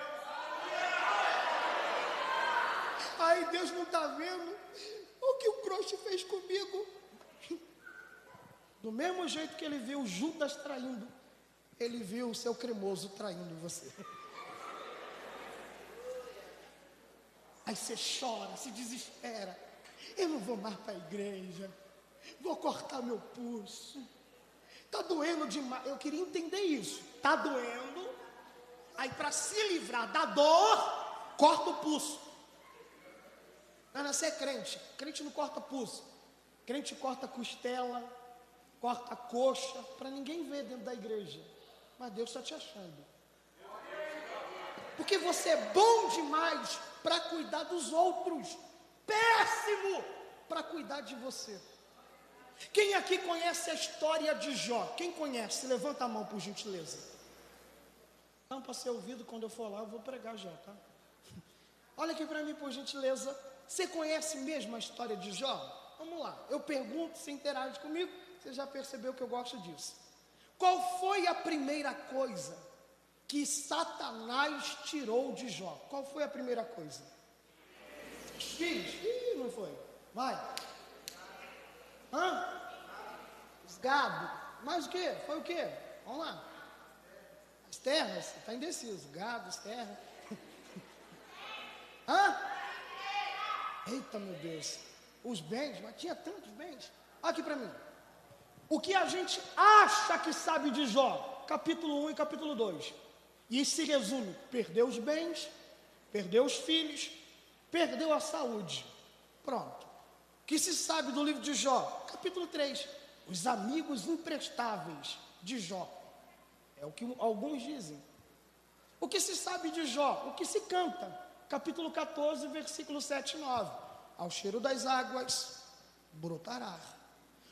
Ai, Deus não está vendo o que o croche fez comigo. Do mesmo jeito que ele viu Judas traindo, ele viu o seu cremoso traindo você. Aí você chora, se desespera. Eu não vou mais para a igreja. Vou cortar meu pulso. Está doendo demais. Eu queria entender isso. Está doendo. Aí para se livrar da dor, corta o pulso. Não, você é crente. Crente não corta pulso. Crente corta costela, corta coxa, para ninguém ver dentro da igreja. Mas Deus está te achando. Porque você é bom demais para cuidar dos outros. Péssimo para cuidar de você. Quem aqui conhece a história de Jó? Quem conhece? Levanta a mão, por gentileza. Não, para ser ouvido, quando eu for lá, eu vou pregar já, tá? Olha aqui para mim, por gentileza. Você conhece mesmo a história de Jó? Vamos lá. Eu pergunto, você interage comigo. Você já percebeu que eu gosto disso. Qual foi a primeira coisa que Satanás tirou de Jó? Qual foi a primeira coisa? Os filhos? Ih, não foi. Vai. Os gado. Mais o quê? Foi o quê? Vamos lá. As terras. Você está indeciso. Gado, as terras. Eita, meu Deus. Os bens, mas tinha tantos bens. Olha aqui para mim. O que a gente acha que sabe de Jó? Capítulo 1 e capítulo 2. E se resume: perdeu os bens, perdeu os filhos, perdeu a saúde. Pronto. O que se sabe do livro de Jó? Capítulo 3. Os amigos imprestáveis de Jó. É o que alguns dizem. O que se sabe de Jó? O que se canta? Capítulo 14, versículo 7 e 9. Ao cheiro das águas brotará.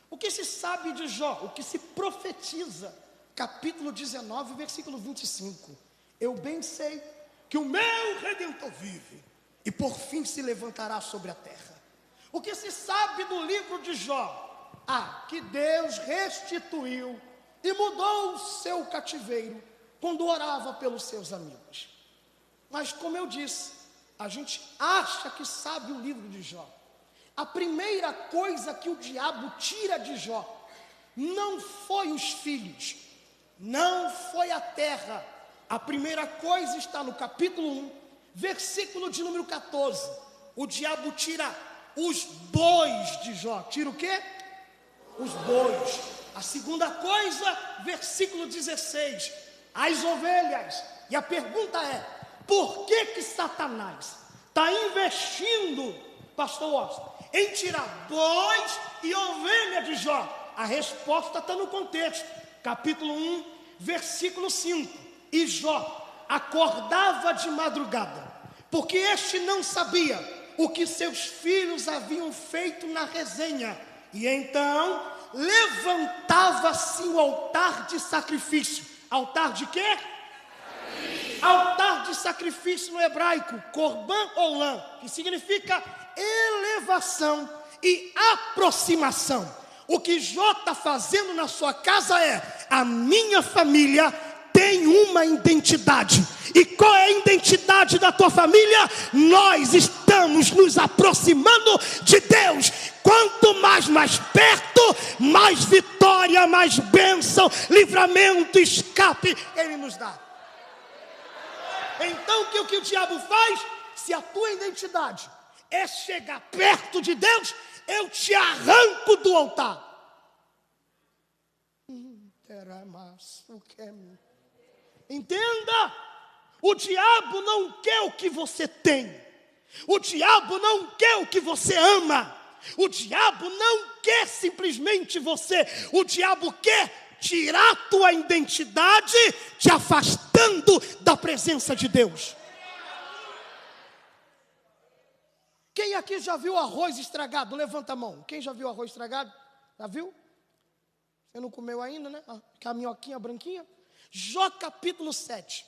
O que se sabe de Jó? O que se profetiza? Capítulo 19, versículo 25. Eu bem sei que o meu Redentor vive e por fim se levantará sobre a terra. O que se sabe do livro de Jó? Que Deus restituiu e mudou o seu cativeiro quando orava pelos seus amigos. Mas como eu disse, a gente acha que sabe o livro de Jó. A primeira coisa que o diabo tira de Jó não foi os filhos, não foi a terra. A primeira coisa está no capítulo 1, versículo de número 14. O diabo tira os bois de Jó. Tira o quê? Os bois. A segunda coisa, versículo 16, as ovelhas. E a pergunta é: por que Satanás está investindo, pastor Washington, em tirar bois e ovelha de Jó? A resposta está no contexto. Capítulo 1, versículo 5. E Jó acordava de madrugada, porque este não sabia o que seus filhos haviam feito na resenha. E então levantava-se o altar de sacrifício. Altar de quê? Altar de sacrifício no hebraico, korban olam, que significa elevação e aproximação. O que Jó está fazendo na sua casa é: a minha família tem uma identidade. E qual é a identidade da tua família? Nós estamos nos aproximando de Deus. Quanto mais perto, mais vitória, mais bênção, livramento, escape Ele nos dá. Então o que o diabo faz? Se a tua identidade é chegar perto de Deus, eu te arranco do altar. Entenda, o diabo não quer o que você tem. O diabo não quer o que você ama. O diabo não quer simplesmente você. O diabo quer tirar a tua identidade, te afastando da presença de Deus. Quem aqui já viu arroz estragado? Levanta a mão. Quem já viu arroz estragado? Já viu? Você não comeu ainda, né? A minhoquinha branquinha. Jó capítulo 7,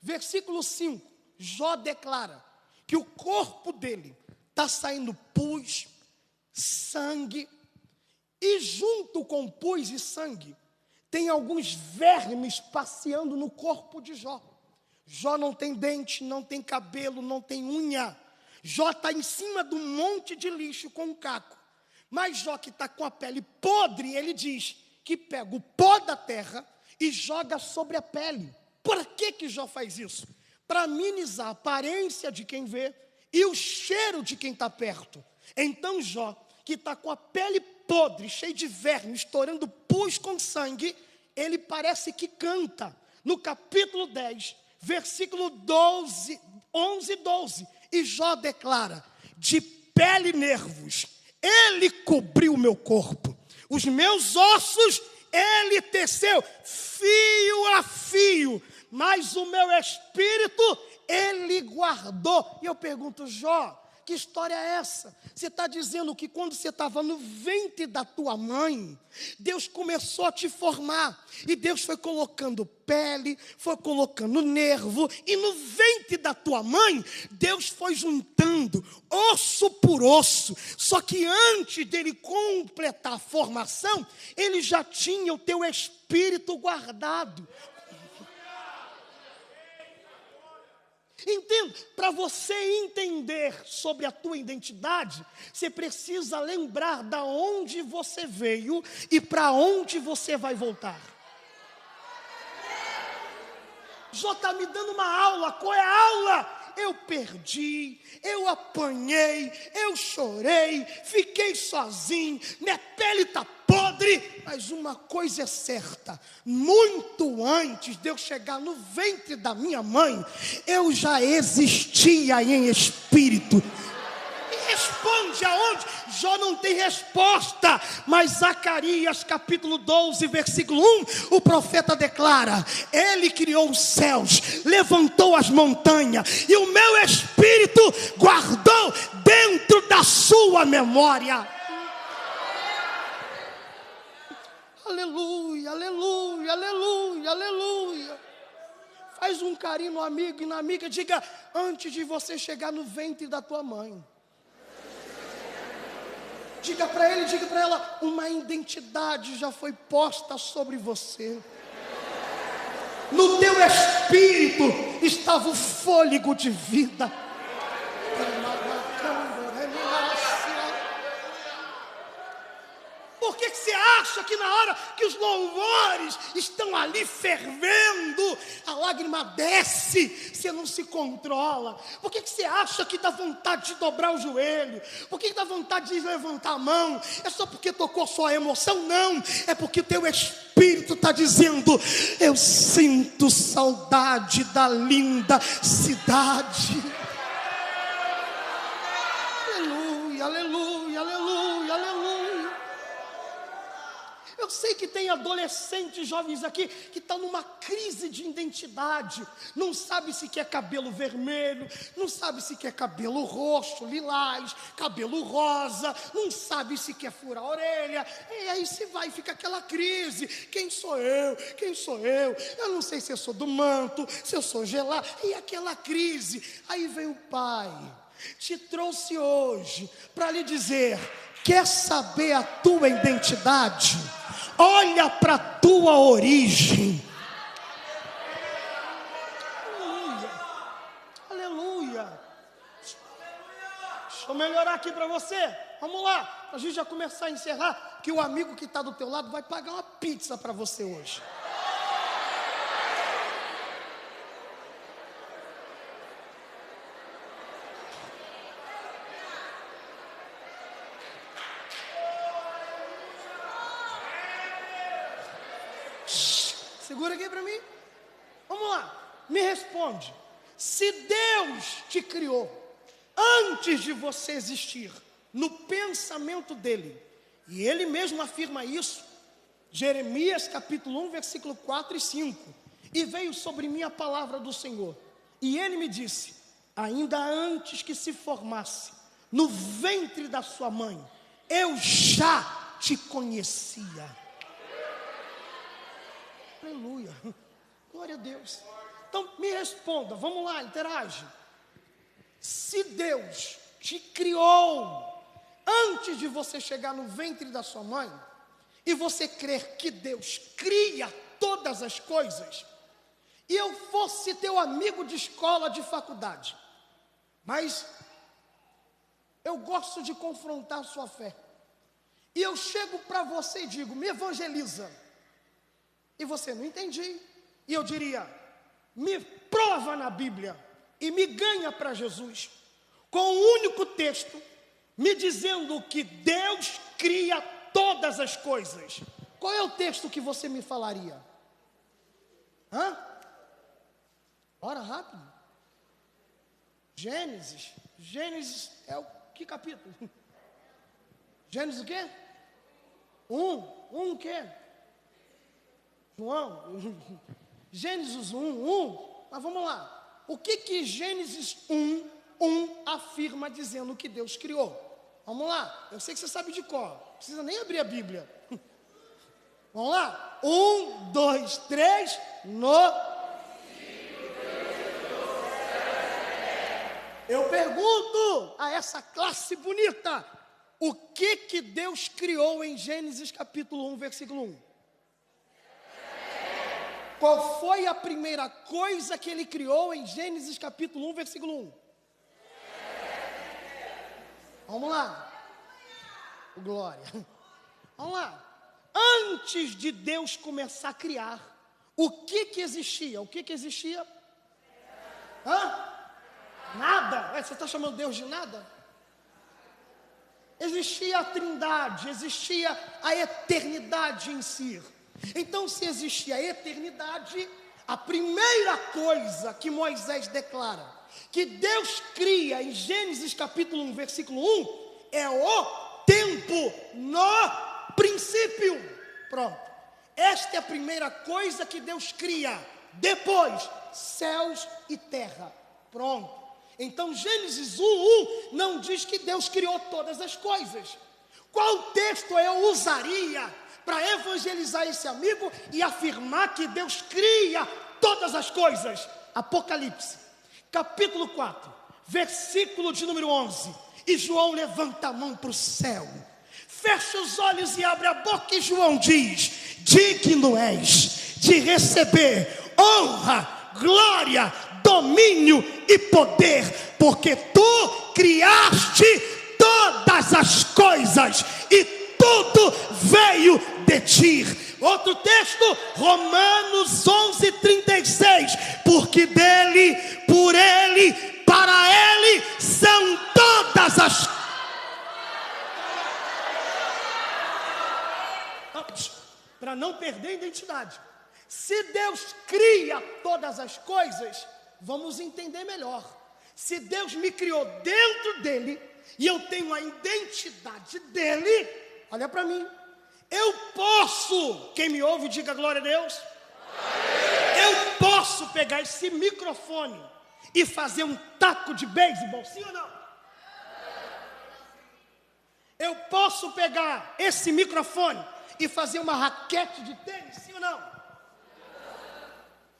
versículo 5. Jó declara que o corpo dele está saindo pus, sangue, e junto com pus e sangue tem alguns vermes passeando no corpo de Jó. Jó não tem dente, não tem cabelo, não tem unha. Jó está em cima de um monte de lixo com um caco. Mas Jó, que está com a pele podre, ele diz que pega o pó da terra e joga sobre a pele. Por que Jó faz isso? Para amenizar a aparência de quem vê e o cheiro de quem está perto. Então Jó, que está com a pele podre, cheio de verme, estourando pus com sangue, ele parece que canta. No capítulo 10, versículo 11 e 12, e Jó declara: de pele e nervos, ele cobriu o meu corpo, os meus ossos ele teceu, fio a fio, mas o meu espírito ele guardou. E eu pergunto: Jó, que história é essa? Você está dizendo que quando você estava no ventre da tua mãe, Deus começou a te formar, e Deus foi colocando pele, foi colocando nervo, e no ventre da tua mãe, Deus foi juntando osso por osso. Só que antes dele completar a formação, ele já tinha o teu espírito guardado. Entenda, para você entender sobre a tua identidade, você precisa lembrar da onde você veio e para onde você vai voltar. Jó está me dando uma aula. Qual é a aula? Eu perdi, eu apanhei, eu chorei, fiquei sozinho, minha pele está podre, mas uma coisa é certa: muito antes de eu chegar no ventre da minha mãe, eu já existia em espírito. E responde aonde? Jó não tem resposta, mas Zacarias capítulo 12, versículo 1, o profeta declara: ele criou os céus, levantou as montanhas, e o meu espírito guardou dentro da sua memória. Aleluia, aleluia, aleluia, aleluia. Faz um carinho no amigo e na amiga, diga: antes de você chegar no ventre da tua mãe, diga para ele, diga para ela, uma identidade já foi posta sobre você. No teu espírito estava o fôlego de vida. Por que você acha que na hora que os louvores estão ali fervendo, a lágrima desce, você não se controla? Por que você acha que dá vontade de dobrar o joelho? Por que dá vontade de levantar a mão? É só porque tocou sua emoção? Não, é porque o teu espírito está dizendo: eu sinto saudade da linda cidade. Aleluia, aleluia, aleluia, aleluia. Eu sei que tem adolescentes jovens aqui que estão numa crise de identidade. Não sabe se quer cabelo vermelho, não sabe se quer cabelo roxo, lilás, cabelo rosa, não sabe se quer furar a orelha. E aí se vai, fica aquela crise: quem sou eu? Quem sou eu? Eu não sei se eu sou do manto, se eu sou gelado. E aquela crise. Aí vem o pai, te trouxe hoje para lhe dizer: quer saber a tua identidade? Olha para a tua origem. Aleluia, aleluia. Deixa eu melhorar aqui para você. Vamos lá, para a gente já começar a encerrar, que o amigo que está do teu lado vai pagar uma pizza para você hoje. Segura aqui para mim. Vamos lá, me responde. Se Deus te criou antes de você existir, no pensamento dele, e ele mesmo afirma isso, Jeremias capítulo 1, versículo 4 e 5, e veio sobre mim a palavra do Senhor, e ele me disse: ainda antes que se formasse no ventre da sua mãe, eu já te conhecia. Aleluia, glória a Deus. Então me responda, vamos lá, interage. Se Deus te criou antes de você chegar no ventre da sua mãe, e você crer que Deus cria todas as coisas, e eu fosse teu amigo de escola, de faculdade, mas eu gosto de confrontar a sua fé, e eu chego para você e digo: me evangeliza. E você: não entendi. E eu diria: me prova na Bíblia e me ganha para Jesus. com um único texto, me dizendo que Deus cria todas as coisas, qual é o texto que você me falaria? Bora rápido. Gênesis. Gênesis é o que capítulo? Gênesis o quê? 1 o quê? João. Gênesis 1. Mas vamos lá. O que Gênesis 1 afirma dizendo que Deus criou? Vamos lá. Eu sei que você sabe de cor. Não precisa nem abrir a Bíblia. Vamos lá. 1, 2, 3. Eu pergunto a essa classe bonita, o que Deus criou em Gênesis capítulo 1, versículo 1? Qual foi a primeira coisa que ele criou em Gênesis capítulo 1, versículo 1? Vamos lá. Glória. Vamos lá. Antes de Deus começar a criar, o que existia? O que existia? Nada. Você está chamando Deus de nada? Existia a trindade, existia a eternidade em si. Então, se existia a eternidade, a primeira coisa que Moisés declara, que Deus cria em Gênesis capítulo 1, versículo 1, é o tempo no princípio. Pronto. Esta é a primeira coisa que Deus cria. Depois, céus e terra. Pronto. Então Gênesis 1 não diz que Deus criou todas as coisas. Qual texto eu usaria para evangelizar esse amigo e afirmar que Deus cria todas as coisas? Apocalipse, capítulo 4, versículo de número 11. E João levanta a mão para o céu, fecha os olhos e abre a boca, e João diz: digno és de receber honra, glória, domínio e poder, porque tu criaste todas as coisas e tudo veio de ti. Outro texto, Romanos 11:36, porque dele, por ele, para ele são todas as para não perder a identidade. Se Deus cria todas as coisas, vamos entender melhor. Se Deus me criou dentro dele e eu tenho a identidade dele, olha para mim, eu posso, quem me ouve diga glória a Deus, eu posso pegar esse microfone e fazer um taco de beisebol, sim ou não? Eu posso pegar esse microfone e fazer uma raquete de tênis, sim ou não?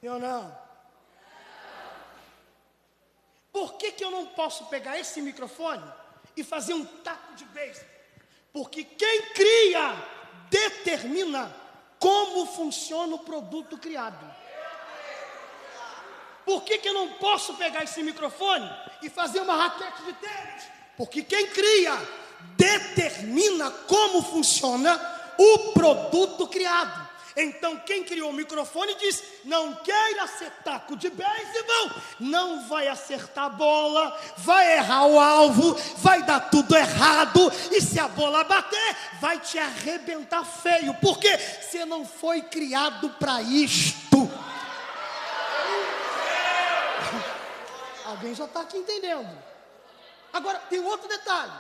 Sim ou não? Por que eu não posso pegar esse microfone e fazer um taco de beisebol? Porque quem cria determina como funciona o produto criado. Por que eu não posso pegar esse microfone e fazer uma raquete de tênis? Porque quem cria determina como funciona o produto criado. Então quem criou o microfone diz: não queira ser taco de beisebol, não vai acertar a bola, vai errar o alvo, vai dar tudo errado, e se a bola bater, vai te arrebentar feio, porque você não foi criado para isto. Alguém já está aqui entendendo. Agora tem outro detalhe.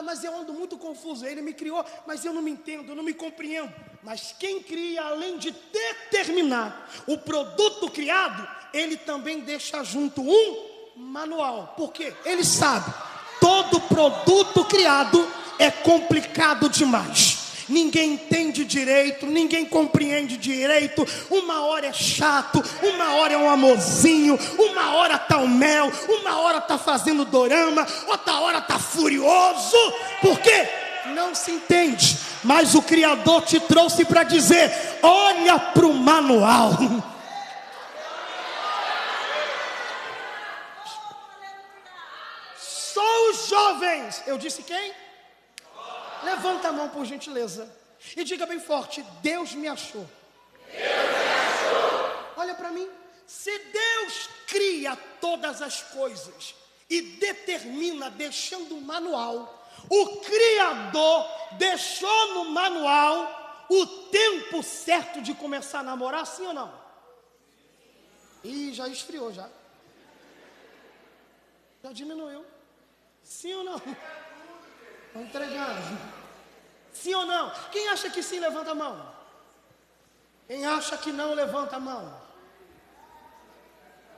Mas eu ando muito confuso, ele me criou, mas eu não me entendo, eu não me compreendo. Mas quem cria, além de determinar o produto criado, ele também deixa junto um manual. Por quê? Ele sabe, todo produto criado é complicado demais. Ninguém entende direito, ninguém compreende direito. Uma hora é chato, uma hora é um amorzinho, uma hora tá o mel, uma hora tá fazendo dorama, outra hora tá furioso. Por quê? Não se entende. Mas o Criador te trouxe para dizer: olha para o manual. Só os jovens. Eu disse quem? Levanta a mão, por gentileza, e diga bem forte: Deus me achou. Deus me achou. Olha para mim. Se Deus cria todas as coisas e determina, deixando o manual. O Criador deixou no manual o tempo certo de começar a namorar, sim ou não? Ih, já esfriou já. Já diminuiu. Sim ou não? Estou entregando. Sim ou não? Quem acha que sim, levanta a mão. Quem acha que não, levanta a mão.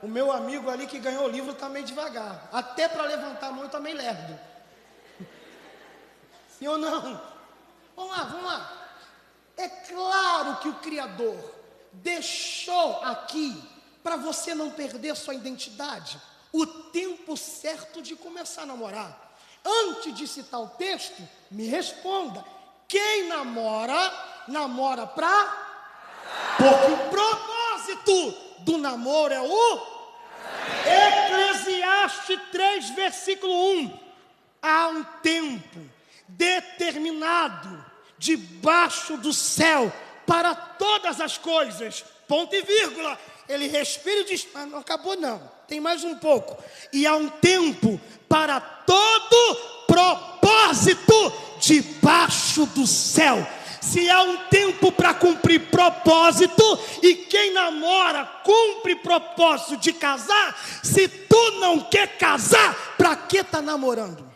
O meu amigo ali que ganhou o livro está meio devagar. Até para levantar a mão eu estou meio lerdo. Sim ou não? Vamos lá. É claro que o Criador deixou aqui, para você não perder sua identidade, o tempo certo de começar a namorar. Antes de citar o texto, me responda. Quem namora, namora para... Porque o propósito do namoro é o... Eclesiastes 3, versículo 1. Há um tempo determinado debaixo do céu para todas as coisas. Ponto e vírgula. Ele respira e diz, ah, não acabou não, tem mais um pouco. E há um tempo para todo propósito debaixo do céu. Se há um tempo para cumprir propósito, e quem namora cumpre propósito de casar, se tu não quer casar, para que tá namorando?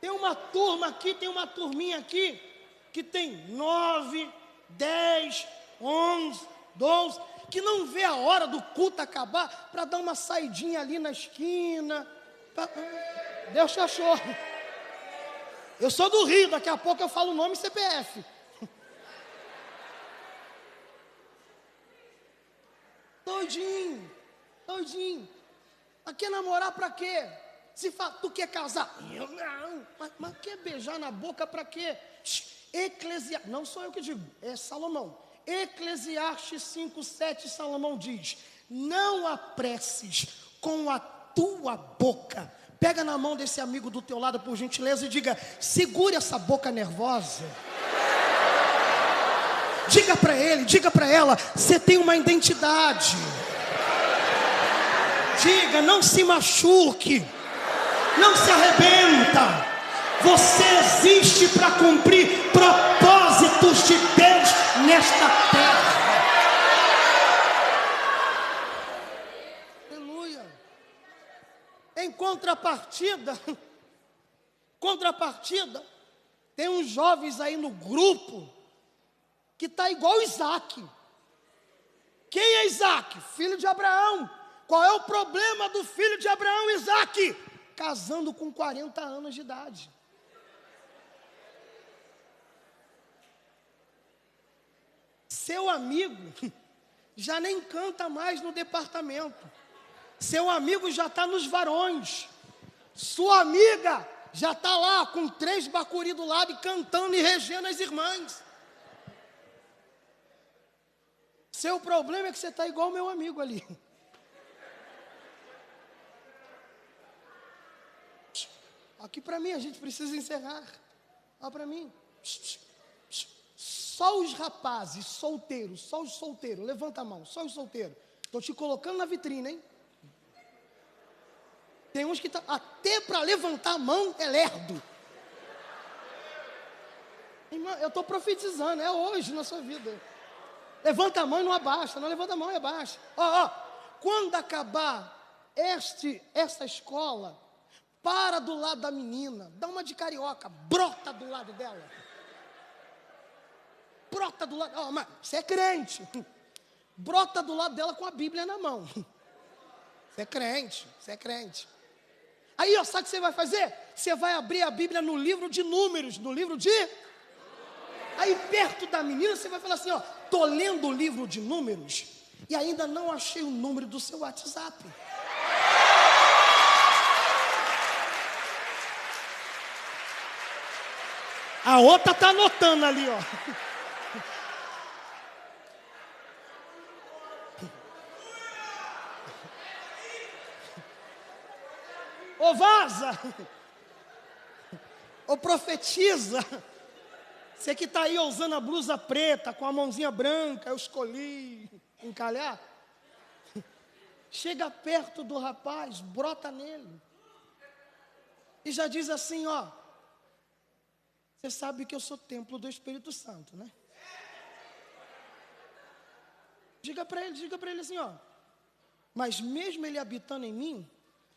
Tem uma turma aqui, tem uma turminha aqui, que tem 9, 10, 11, 12, que não vê a hora do culto acabar para dar uma saidinha ali na esquina. Deus te achou. Eu sou do Rio, daqui a pouco eu falo o nome e CPF. Doidinho. Aqui é namorar para quê? Se fala, tu quer casar? Eu não. Mas quer beijar na boca para quê? Eclesiastes, não sou eu que digo, é Salomão. Eclesiastes 5:7, Salomão diz: não apresses com a tua boca. Pega na mão desse amigo do teu lado, por gentileza, e diga: segure essa boca nervosa. Diga para ele, diga para ela: você tem uma identidade. Diga, não se machuque. Não se arrebenta. Você existe para cumprir propósitos de Deus nesta terra. Aleluia. Em contrapartida, tem uns jovens aí no grupo que está igual Isaac. Quem é Isaac? Filho de Abraão. Qual é o problema do filho de Abraão, Isaac? Casando com 40 anos de idade. Seu amigo já nem canta mais no departamento. Seu amigo já está nos varões. Sua amiga já está lá com 3 bacuri do lado e cantando e regendo as irmãs. Seu problema é que você está igual o meu amigo ali. Aqui para mim, a gente precisa encerrar. Olha para mim. Só os rapazes solteiros, só os solteiros, levanta a mão, só os solteiros. Estou te colocando na vitrine, hein? Tem uns que tá, até para levantar a mão é lerdo. Irmão, eu estou profetizando, é hoje na sua vida. Levanta a mão e não abaixa, não levanta a mão e abaixa. Quando acabar essa escola, para do lado da menina, dá uma de carioca, brota do lado dela. Brota do lado, mas você é crente. Brota do lado dela com a Bíblia na mão. Você é crente. Aí, sabe o que você vai fazer? Você vai abrir a Bíblia no livro de Números, Aí, perto da menina, você vai falar assim, tô lendo o livro de Números e ainda não achei o número do seu WhatsApp. A outra está anotando ali, Ô vaza! Ô profetiza! Você que está aí usando a blusa preta, com a mãozinha branca, eu escolhi encalhar. Chega perto do rapaz, brota nele. E já diz assim, ó. Você sabe que eu sou templo do Espírito Santo, né? Diga para ele assim, ó. Mas mesmo ele habitando em mim,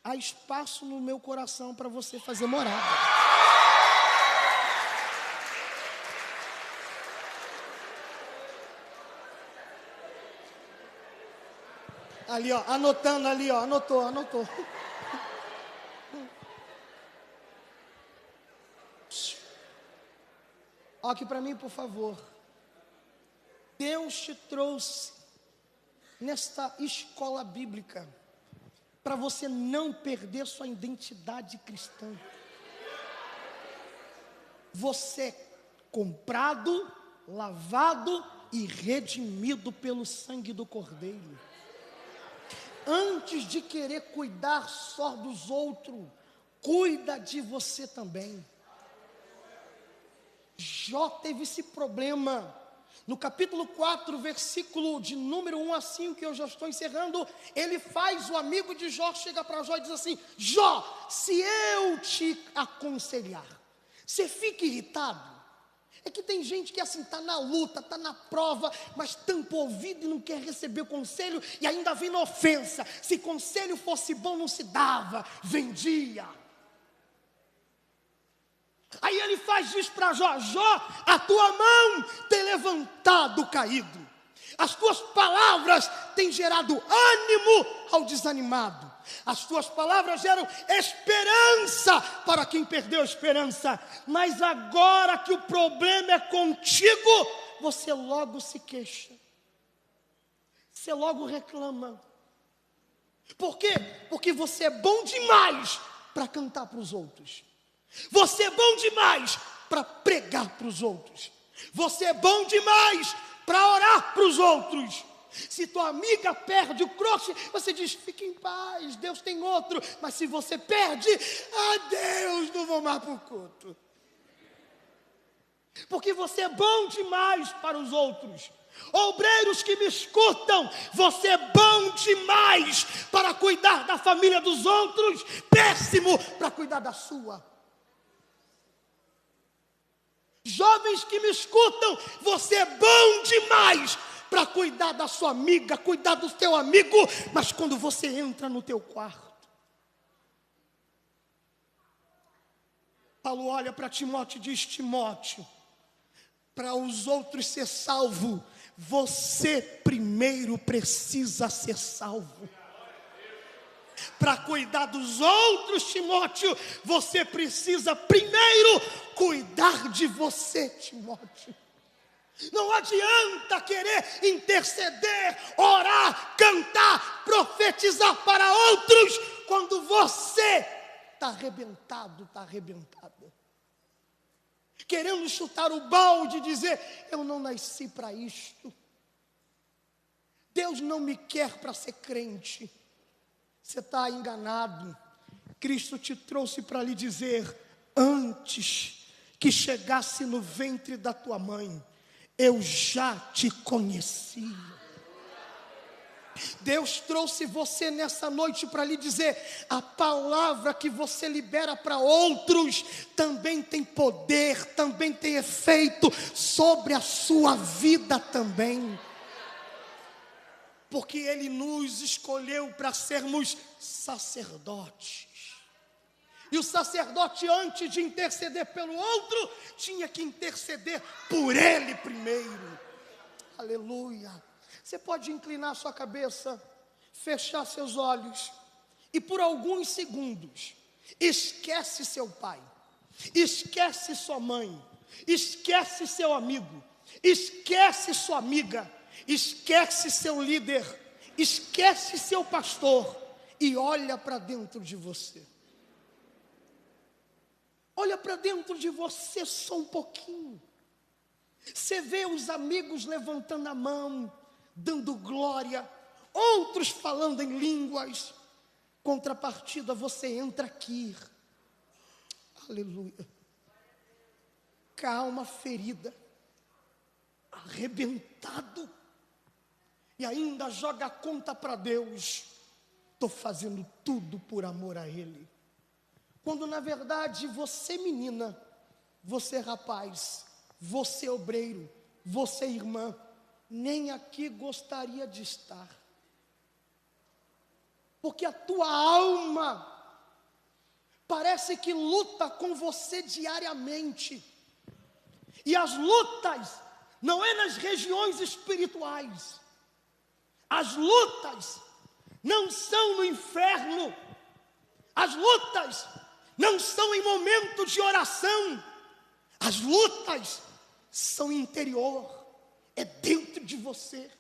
há espaço no meu coração para você fazer morada. Ali, ó, anotando ali, ó, anotou. Olha aqui para mim, por favor. Deus te trouxe nesta escola bíblica para você não perder sua identidade cristã. Você é comprado, lavado e redimido pelo sangue do Cordeiro. Antes de querer cuidar só dos outros, cuida de você também. Jó teve esse problema. No capítulo 4, versículo de número 1 a 5, que eu já estou encerrando, ele faz, o amigo de Jó chega para Jó e diz assim: Jó, se eu te aconselhar, você fica irritado? É que tem gente que assim, está na luta, está na prova, mas tampa o ouvido e não quer receber conselho, e ainda vem na ofensa. Se conselho fosse bom, não se dava, vendia. Aí ele faz isso para Jó: Jó, a tua mão tem levantado caído, as tuas palavras têm gerado ânimo ao desanimado, as tuas palavras geram esperança para quem perdeu a esperança, mas agora que o problema é contigo, você logo se queixa, você logo reclama. Por quê? Porque você é bom demais para cantar para os outros. Você é bom demais para pregar para os outros. Você é bom demais para orar para os outros. Se tua amiga perde o crush, você diz: fique em paz, Deus tem outro. Mas se você perde, adeus, não vou mais para o culto. Porque você é bom demais para os outros. Obreiros que me escutam, você é bom demais para cuidar da família dos outros, péssimo para cuidar da sua. Jovens que me escutam, você é bom demais para cuidar da sua amiga, cuidar do teu amigo, mas quando você entra no teu quarto, Paulo olha para Timóteo e diz: Timóteo, para os outros ser salvo, você primeiro precisa ser salvo. Para cuidar dos outros, Timóteo, você precisa primeiro cuidar de você, Timóteo. Não adianta querer interceder, orar, cantar, profetizar para outros, quando você está arrebentado, está arrebentada. Querendo chutar o balde e dizer: eu não nasci para isto. Deus não me quer para ser crente. Você está enganado. Cristo te trouxe para lhe dizer: antes que chegasse no ventre da tua mãe, eu já te conhecia. Deus trouxe você nessa noite para lhe dizer: a palavra que você libera para outros também tem poder, também tem efeito sobre a sua vida também. Porque Ele nos escolheu para sermos sacerdotes. E o sacerdote, antes de interceder pelo outro, tinha que interceder por ele primeiro. Aleluia. Você pode inclinar sua cabeça, fechar seus olhos e por alguns segundos esquece seu pai, esquece sua mãe, esquece seu amigo, esquece sua amiga, esquece seu líder, esquece seu pastor e olha para dentro de você. Olha para dentro de você só um pouquinho. Você vê os amigos levantando a mão, dando glória, outros falando em línguas. Contrapartida, você entra aqui, aleluia, com a alma ferida, arrebentado, e ainda joga a conta para Deus. Estou fazendo tudo por amor a Ele. Quando na verdade você menina, você rapaz, você obreiro, você irmã, nem aqui gostaria de estar. Porque a tua alma parece que luta com você diariamente. E as lutas não é nas regiões espirituais. As lutas não são no inferno. As lutas não são em momento de oração. As lutas são interior. É dentro de você.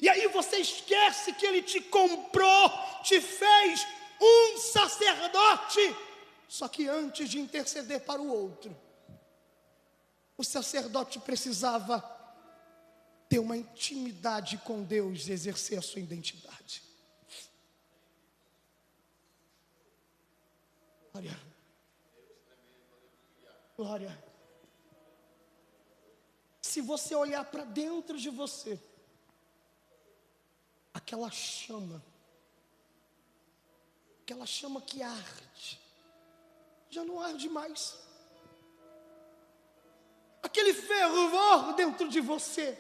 E aí você esquece que Ele te comprou, te fez um sacerdote. Só que antes de interceder para o outro, o sacerdote precisava ter uma intimidade com Deus e exercer a sua identidade. Glória. Glória. Se você olhar para dentro de você, aquela chama que arde, já não arde mais. Aquele fervor dentro de você,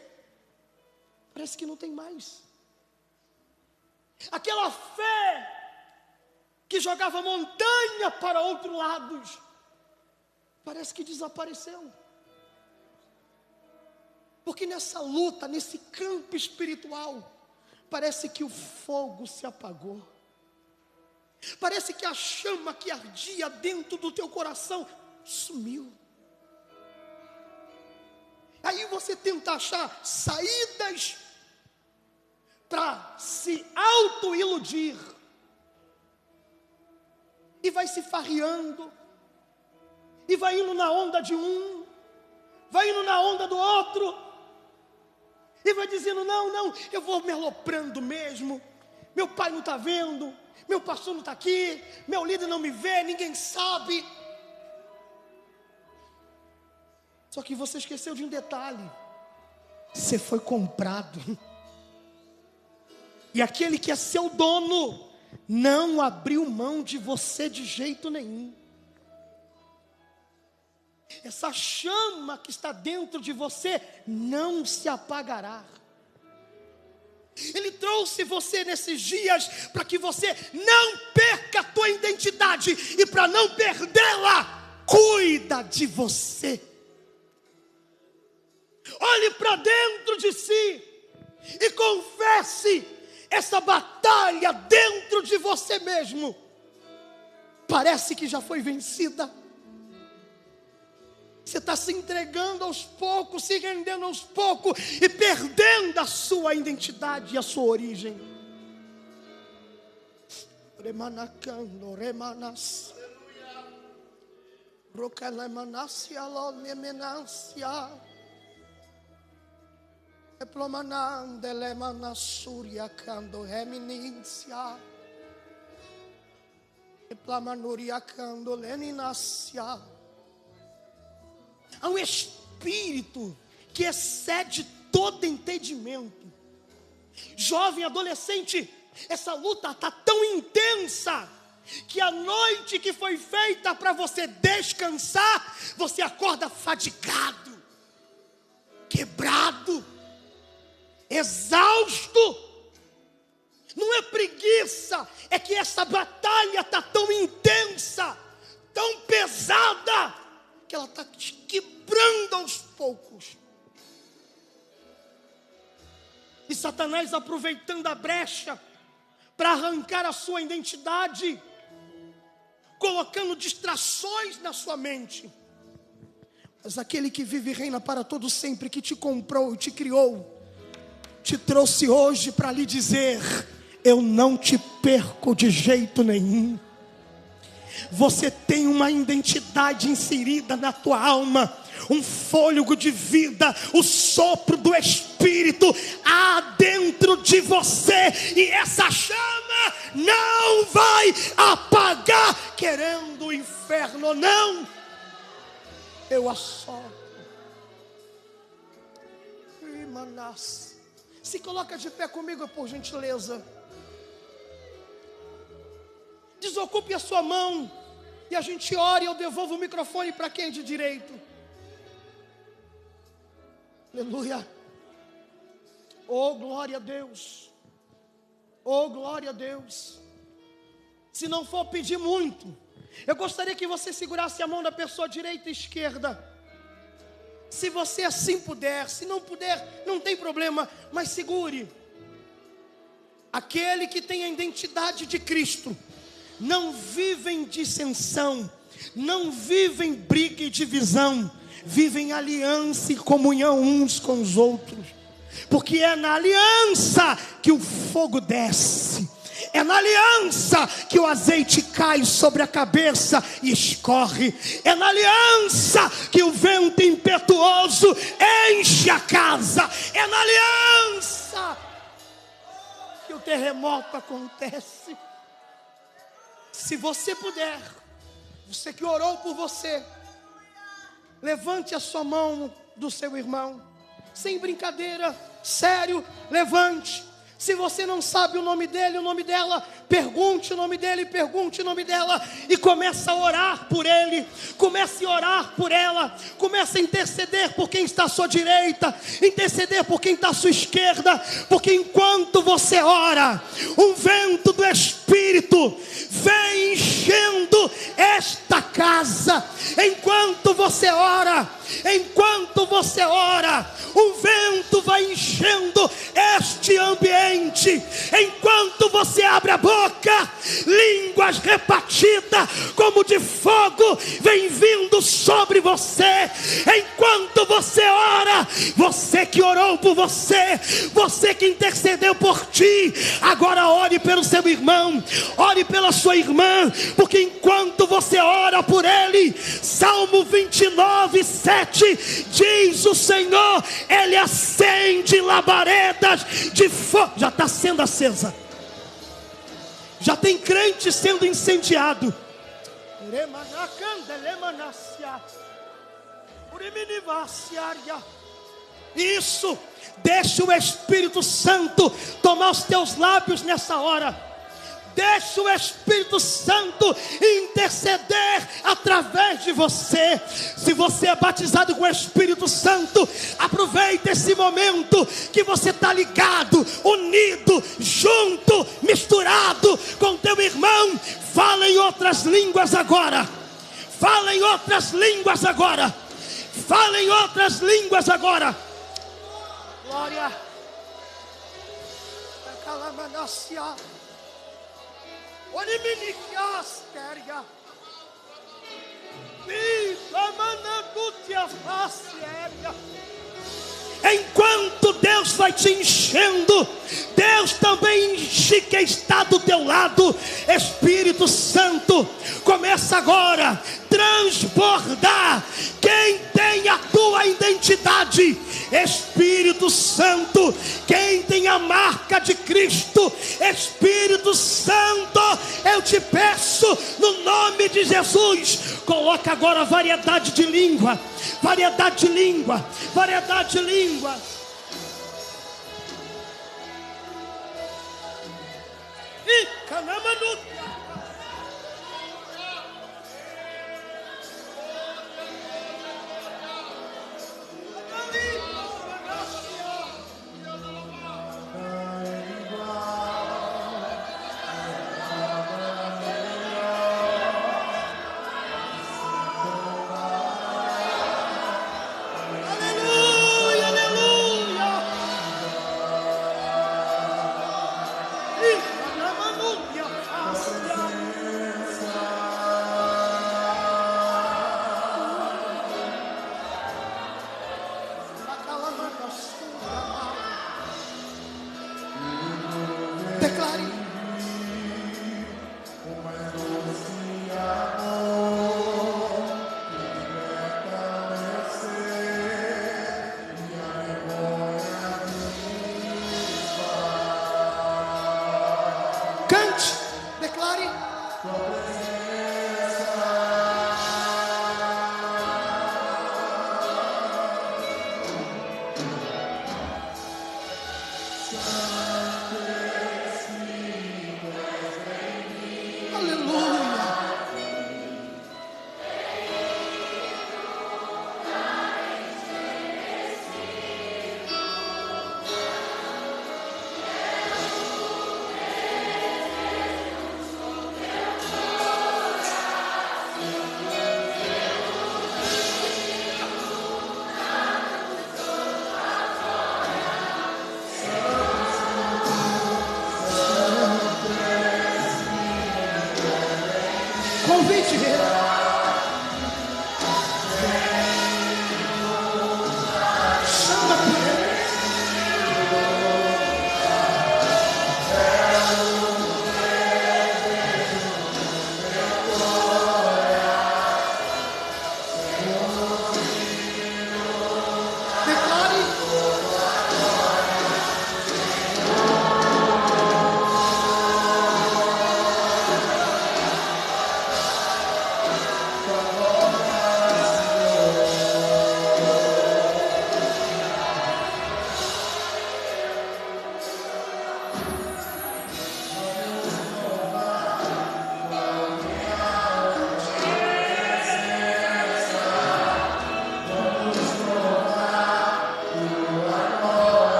parece que não tem mais. Aquela fé que jogava montanha para outros lados, parece que desapareceu. Porque nessa luta, nesse campo espiritual, parece que o fogo se apagou. Parece que a chama que ardia dentro do teu coração sumiu. Aí você tenta achar saídas para se auto-iludir. E vai se farreando. E vai indo na onda de um. Vai indo na onda do outro. E vai dizendo, não, eu vou me aloprando mesmo. Meu pai não está vendo. Meu pastor não está aqui. Meu líder não me vê, ninguém sabe. Só que você esqueceu de um detalhe. Você foi comprado. E aquele que é seu dono não abriu mão de você de jeito nenhum. Essa chama que está dentro de você não se apagará. Ele trouxe você nesses dias para que você não perca a tua identidade. E para não perdê-la, cuida de você. Olhe para dentro de si e confesse essa batalha dentro de você mesmo. Parece que já foi vencida. Você está se entregando aos poucos, se rendendo aos poucos e perdendo a sua identidade e a sua origem. Remanacando, remanas. Rocalemanassia, lonemenassia. Eplomanande, lemanassuria, cando reminiscia. Eplamanuria, cando leninassia. Há um espírito que excede todo entendimento. Jovem, adolescente, essa luta está tão intensa que a noite que foi feita para você descansar, você acorda fadigado, quebrado, exausto. Não é preguiça, é que essa batalha está tão intensa, tão pesada, que ela está te quebrando aos poucos. E Satanás aproveitando a brecha para arrancar a sua identidade, colocando distrações na sua mente. Mas aquele que vive e reina para todo sempre, que te comprou e te criou, te trouxe hoje para lhe dizer: eu não te perco de jeito nenhum. Você tem uma identidade inserida na tua alma, um fôlego de vida, o sopro do Espírito há dentro de você, e essa chama não vai apagar, querendo o inferno ou não, eu assopro. Se coloca de pé comigo, por gentileza. Desocupe a sua mão e a gente ora, e eu devolvo o microfone para quem é de direito. Aleluia. Oh, glória a Deus. Oh, glória a Deus. Se não for pedir muito, eu gostaria que você segurasse a mão da pessoa direita e esquerda. Se você assim puder, se não puder, não tem problema, mas segure. Aquele que tem a identidade de Cristo não vive em dissensão, não vive em briga e divisão, vive em aliança e comunhão uns com os outros, porque é na aliança que o fogo desce, é na aliança que o azeite cai sobre a cabeça e escorre, é na aliança que o vento impetuoso enche a casa, é na aliança que o terremoto acontece. Se você puder, você que orou por você, levante a sua mão do seu irmão, sem brincadeira, sério, levante. Se você não sabe o nome dele, o nome dela, pergunte o nome dele, pergunte o nome dela, e comece a orar por ele, comece a orar por ela, comece a interceder por quem está à sua direita, interceder por quem está à sua esquerda, porque enquanto você ora, um vento do Espírito vem enchendo esta casa. Enquanto você ora, o vento vai enchendo este ambiente. Enquanto você abre a boca, línguas repartidas como de fogo vem vindo sobre você. Enquanto você ora, você que orou por você, você que intercedeu por ti, agora ore pelo seu irmão, ore pela sua irmã, porque enquanto você ora por ele, Salmo 29:7 diz o Senhor, ele acende labaredas de fogo. Já está sendo acesa, já tem crente sendo incendiado. Isso, deixa o Espírito Santo tomar os teus lábios nessa hora. Deixa o Espírito Santo interceder através de você. Se você é batizado com o Espírito Santo, aproveita esse momento que você está ligado, unido, junto, misturado com teu irmão. Fala em outras línguas agora. Fala em outras línguas agora. Fala em outras línguas agora. Glória. Enquanto Deus vai te enchendo, Deus também enche quem está do teu lado. Espírito Santo, começa agora a transbordar quem tem a tua identidade. Espírito Santo, quem tem a marca de Cristo, Espírito Santo, eu te peço no nome de Jesus, coloca agora variedade de língua, variedade de língua, variedade de língua. E canamanu.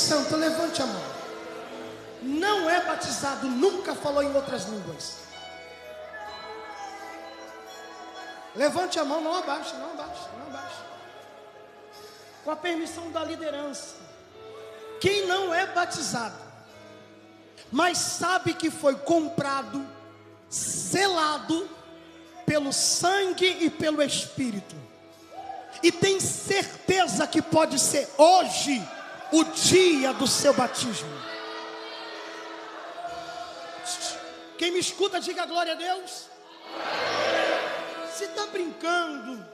Santo, levante a mão. Não é batizado, nunca falou em outras línguas. Levante a mão, não abaixe, não abaixe, não abaixe. Com a permissão da liderança. Quem não é batizado, mas sabe que foi comprado, selado pelo sangue e pelo Espírito, e tem certeza que pode ser hoje o dia do seu batismo. Quem me escuta, diga glória a Deus. Se está brincando,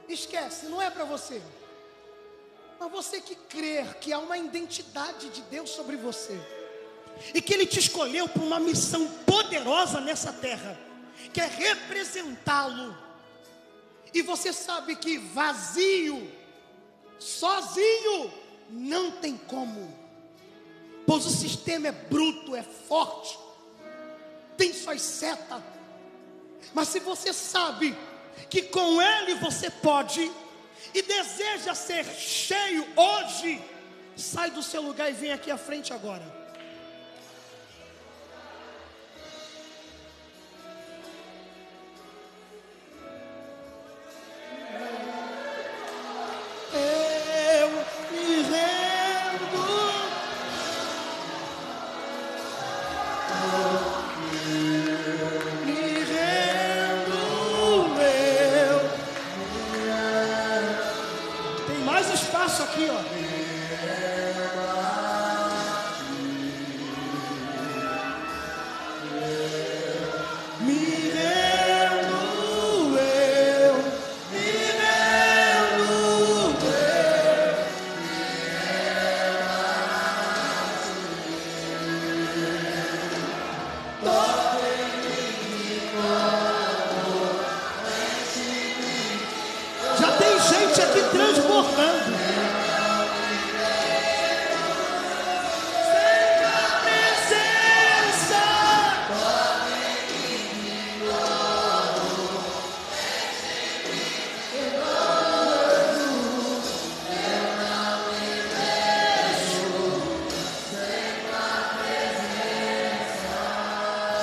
esquece, não é para você. Mas você que crer que há uma identidade de Deus sobre você, e que Ele te escolheu para uma missão poderosa nessa terra, que é representá-lo, e você sabe que vazio, sozinho, não tem como, pois o sistema é bruto, é forte, tem suas setas. Mas se você sabe que com Ele você pode, e deseja ser cheio hoje, sai do seu lugar e vem aqui à frente agora. Eu me rendo. Me rendo, tem mais espaço aqui, ó. Me rendo, eu me rendo, já tem gente aqui transbordando.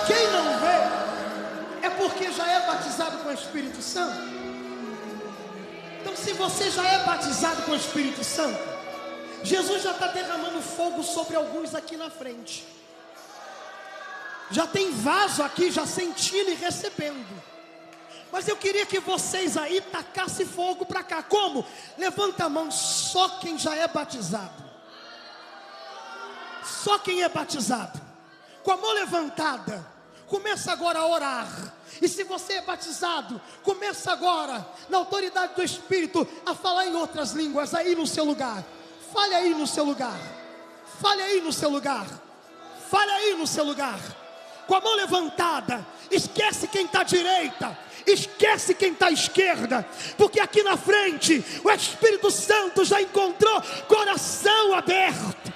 Quem não vê é porque já é batizado com o Espírito Santo. Então, se você já é batizado com o Espírito Santo, Jesus já está derramando fogo sobre alguns aqui na frente. Já tem vaso aqui, já sentindo e recebendo. Mas eu queria que vocês aí tacassem fogo para cá. Como? Levanta a mão, só quem já é batizado. Só quem é batizado. Com a mão levantada, começa agora a orar. E se você é batizado, começa agora, na autoridade do Espírito, a falar em outras línguas aí no seu lugar. Fale aí no seu lugar. Fale aí no seu lugar. Fale aí no seu lugar. Com a mão levantada, esquece quem está à direita, esquece quem está à esquerda, porque aqui na frente, o Espírito Santo já encontrou coração aberto.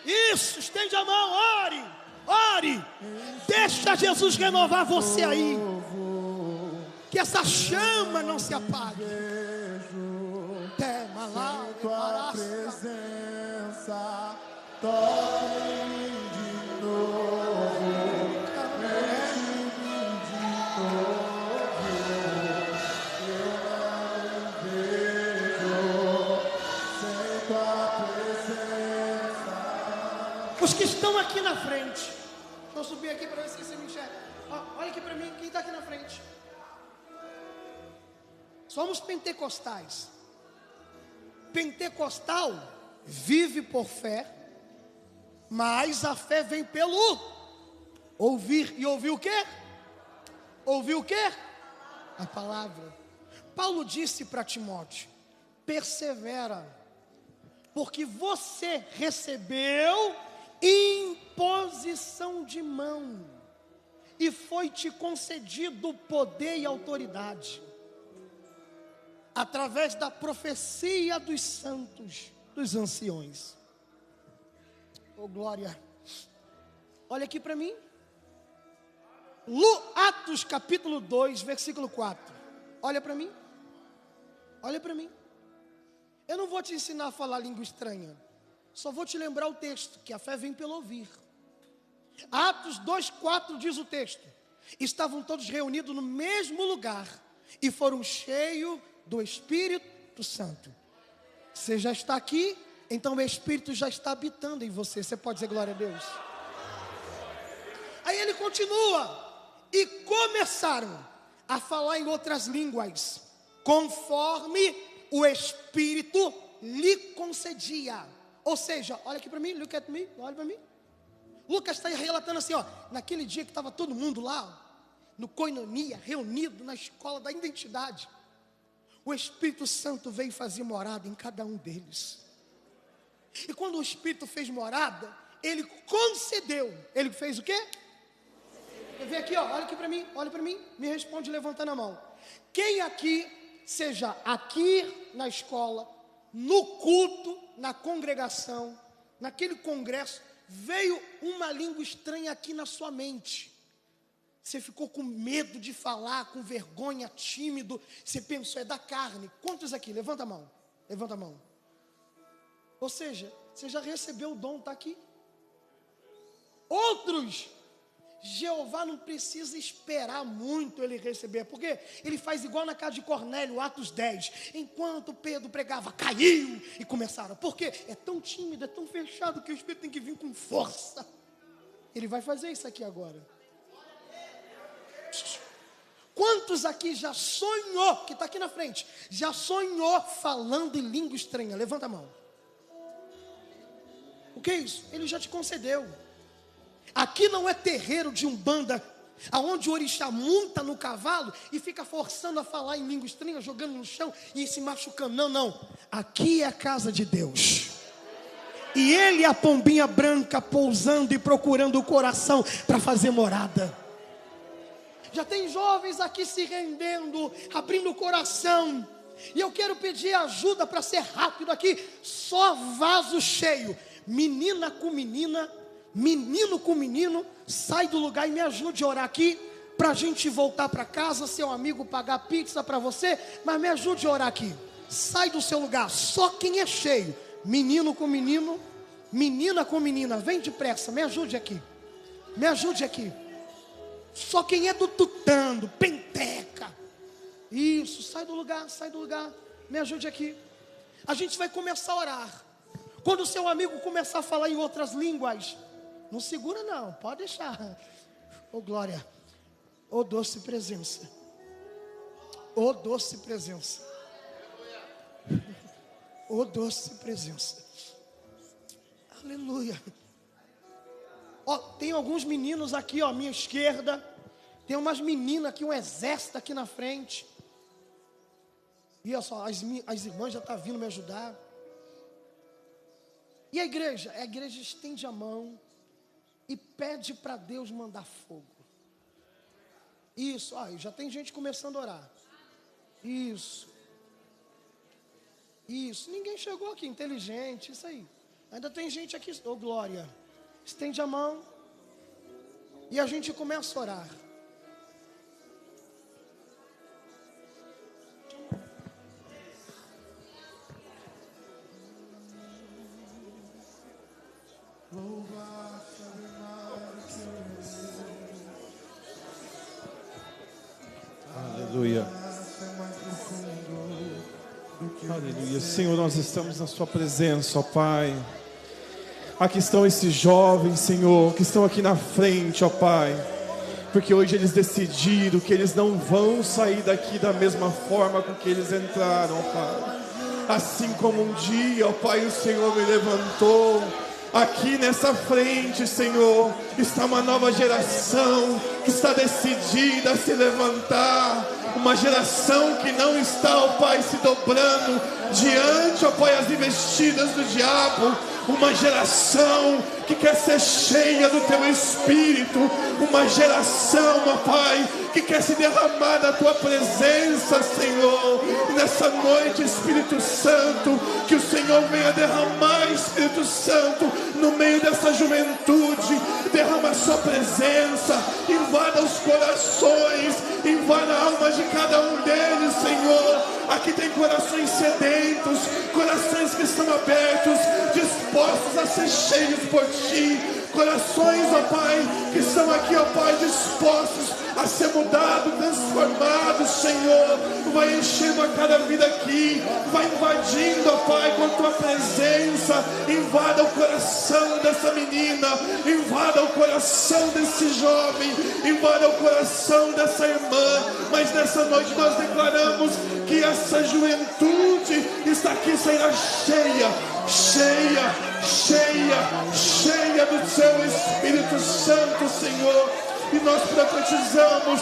Isso, estende a mão, ore, ore. Deixa Jesus renovar você aí. Que essa chama não se apague. Tema lá, tua presença, toque-me de novo, mexe-me de novo. Eu não vejo sem tua presença. Os que estão aqui na frente, deixa eu subir aqui para ver se você me enxerga. Olha aqui para mim, quem está aqui na frente? Somos pentecostais. Pentecostal vive por fé, mas a fé vem pelo ouvir. E ouvir o quê? Ouvir o quê? A palavra. Paulo disse para Timóteo: persevera, porque você recebeu imposição de mão, e foi-te concedido poder e autoridade, através da profecia dos santos, dos anciões. Oh glória. Olha aqui para mim. Atos capítulo 2, versículo 4. olha para mim. Olha para mim. Eu não vou te ensinar a falar língua estranha. Só vou te lembrar o texto, que a fé vem pelo ouvir. Atos 2:4 diz o texto: estavam todos reunidos no mesmo lugar e foram cheios do Espírito Santo. Você já está aqui, então o Espírito já está habitando em você. Você pode dizer glória a Deus? Aí ele continua: e começaram a falar em outras línguas, conforme o Espírito lhe concedia. Ou seja, olha aqui para mim, look at me, olha para mim. Lucas está relatando assim, ó, naquele dia que estava todo mundo lá, ó, no Koinonia, reunido na escola da identidade, o Espírito Santo veio fazer morada em cada um deles. E quando o Espírito fez morada, ele concedeu. Ele fez o quê? Quer ver aqui, ó, olha aqui para mim, me responde levantando a mão. Quem aqui, seja aqui na escola, no culto, na congregação, naquele congresso, veio uma língua estranha aqui na sua mente? Você ficou com medo de falar, com vergonha, tímido. Você pensou, é da carne. Quantos aqui? Levanta a mão. Levanta a mão. Ou seja, você já recebeu o dom, está aqui. Outros, Jeová não precisa esperar muito ele receber, porque ele faz igual na casa de Cornélio, Atos 10. Enquanto Pedro pregava, caiu e começaram. Porque é tão tímido, é tão fechado, que o Espírito tem que vir com força. Ele vai fazer isso aqui agora. Quantos aqui já sonhou, que está aqui na frente, já sonhou falando em língua estranha? Levanta a mão. O que é isso? Ele já te concedeu. Aqui não é terreiro de umbanda, aonde o orixá monta no cavalo e fica forçando a falar em língua estranha, jogando no chão e se machucando. Não, não. Aqui é a casa de Deus. E ele é a pombinha branca pousando e procurando o coração para fazer morada. Já tem jovens aqui se rendendo, abrindo o coração. E eu quero pedir ajuda para ser rápido aqui. Só vaso cheio. Menina com menina, menino com menino, sai do lugar e me ajude a orar aqui, para a gente voltar para casa, seu amigo pagar pizza para você, mas me ajude a orar aqui. Sai do seu lugar, só quem é cheio, menino com menino, menina com menina, vem depressa, me ajude aqui, me ajude aqui. Só quem é do tutando, penteca, isso, sai do lugar, me ajude aqui. A gente vai começar a orar. Quando o seu amigo começar a falar em outras línguas, não segura não, pode deixar. Oh glória, oh doce presença, oh doce presença, oh doce presença, aleluia. Ó, tem alguns meninos aqui, ó, à minha esquerda, tem umas meninas aqui, um exército aqui na frente. E olha só, as irmãs já estão vindo me ajudar. E a igreja estende a mão e pede para Deus mandar fogo. Isso, já tem gente começando a orar. Isso. Ninguém chegou aqui inteligente, isso aí. Ainda tem gente aqui, oh glória. Estende a mão e a gente começa a orar. Aleluia. Aleluia. Senhor, nós estamos na sua presença, ó Pai. Aqui estão esses jovens, Senhor, que estão aqui na frente, ó Pai. Porque hoje eles decidiram que eles não vão sair daqui da mesma forma com que eles entraram, ó Pai. Assim como um dia, ó Pai, o Senhor me levantou. Aqui nessa frente, Senhor, está uma nova geração que está decidida a se levantar. Uma geração que não está, ó Pai, se dobrando diante, ó Pai, as investidas do diabo. Uma geração que quer ser cheia do Teu Espírito. Uma geração, ó Pai, que quer se derramar da Tua presença, Senhor. E nessa noite, Espírito Santo, que o Senhor Senhor venha derramar, Espírito Santo, no meio dessa juventude. Derrama a sua presença, invada os corações, invada a alma de cada um deles, Senhor. Aqui tem corações sedentos, corações que estão abertos, dispostos a ser cheios por Ti. Corações, ó Pai, que estão aqui, ó Pai, dispostos a ser mudados, transformados, Senhor. Vai enchendo a cada vida aqui, vai invadindo, ó Pai, com a Tua presença. Invada o coração dessa menina, invada o coração desse jovem, invada o coração dessa irmã. Mas nessa noite nós declaramos que essa juventude está aqui, será cheia, cheia, cheia, cheia do Seu Espírito Santo, Senhor. E nós profetizamos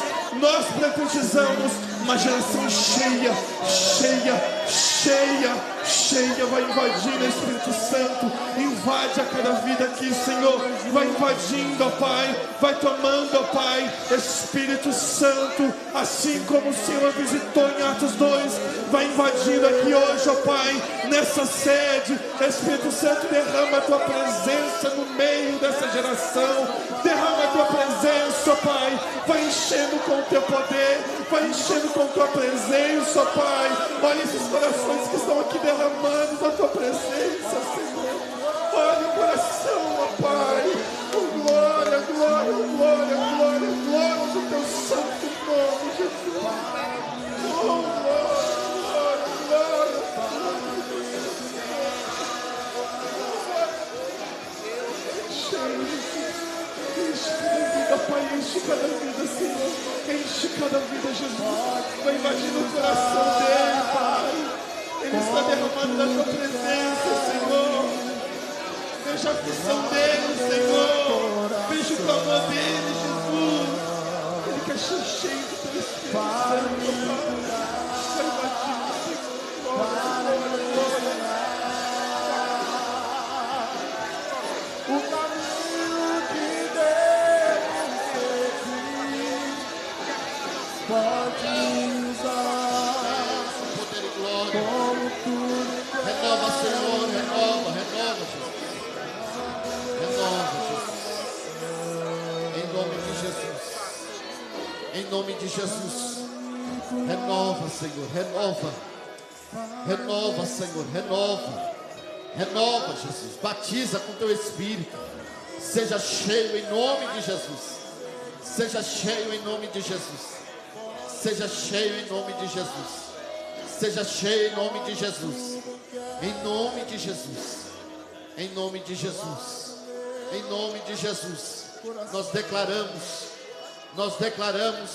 uma geração cheia, cheia, cheia, cheia. Vai invadindo, Espírito Santo, invade a cada vida aqui, Senhor. Vai invadindo, ó Pai, vai tomando, ó Pai, Espírito Santo, assim como o Senhor visitou em Atos 2, vai invadindo aqui hoje, ó Pai, nessa sede. Espírito Santo, derrama a Tua presença no meio dessa geração, derrama a Tua presença, ó Pai, vai enchendo com o Teu poder, vai enchendo com a Tua presença, ó Pai. Olha esses corações que estão aqui derramando da Tua presença, Senhor. Olha o coração, ó Pai. Oh, glória, glória, glória, glória, glória do Teu santo nome, Jesus. Oh, glória, glória, glória. Enche cada vida, Pai, enche cada vida, Senhor. Enche cada vida, Jesus. Vai invadindo o coração dele, Pai. Ele está derramando da Tua presença, Senhor. Veja a aflição dele, Senhor. Veja o clamor dele, Jesus. Ele quer ser cheio do Teu Espírito Santo, Pai. Vai invadindo, Senhor. Glória, glória, glória. O caminho que Deus fez, pode usar Poder e glória. como tudo. Renova, Senhor, renova, renova, Jesus. Renova, Jesus. Em nome de Jesus. Em nome de Jesus. Renova, Senhor, renova. Renova, Senhor, renova. Renova, Jesus. Batiza com Teu Espírito. Seja cheio em nome de Jesus. Seja cheio em nome de Jesus. Seja cheio em nome de Jesus. Seja cheio em nome de Jesus. Em nome de Jesus. Em nome de Jesus. Em nome de Jesus. Nós declaramos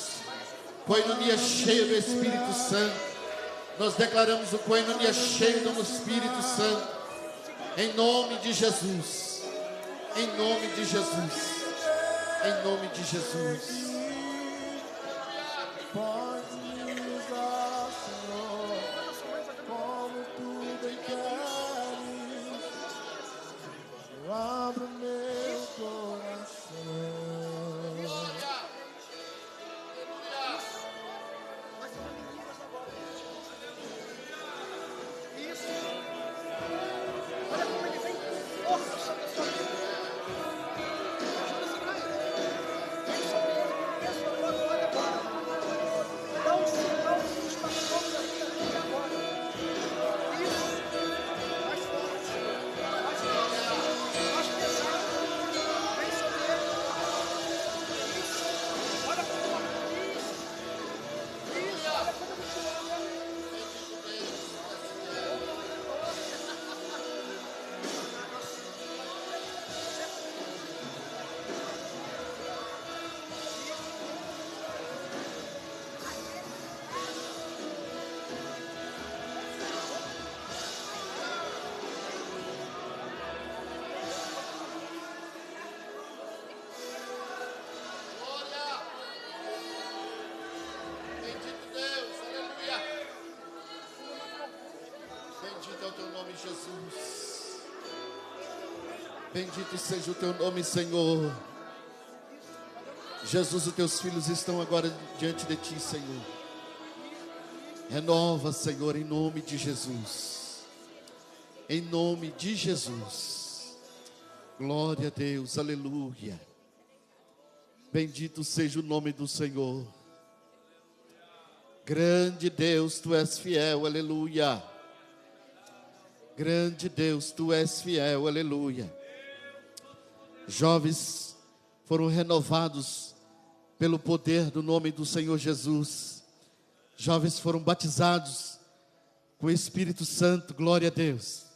coinonia cheia do Espírito Santo. Nós declaramos o coinonia cheio do Espírito Santo. Em nome de Jesus. Em nome de Jesus. Em nome de Jesus. Pode usar, Senhor, como tudo queres. Eu abro meu coração. Bendito é o Teu nome, Jesus. Bendito seja o Teu nome, Senhor. Jesus, os Teus filhos estão agora diante de Ti, Senhor. Renova, Senhor, em nome de Jesus. Em nome de Jesus. Glória a Deus, aleluia. Bendito seja o nome do Senhor. Grande Deus, tu és fiel, aleluia. Grande Deus, tu és fiel, aleluia. Jovens foram renovados pelo poder do nome do Senhor Jesus. Jovens foram batizados com o Espírito Santo, glória a Deus.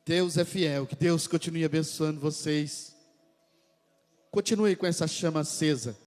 Deus é fiel, que Deus continue abençoando vocês. Continue com essa chama acesa.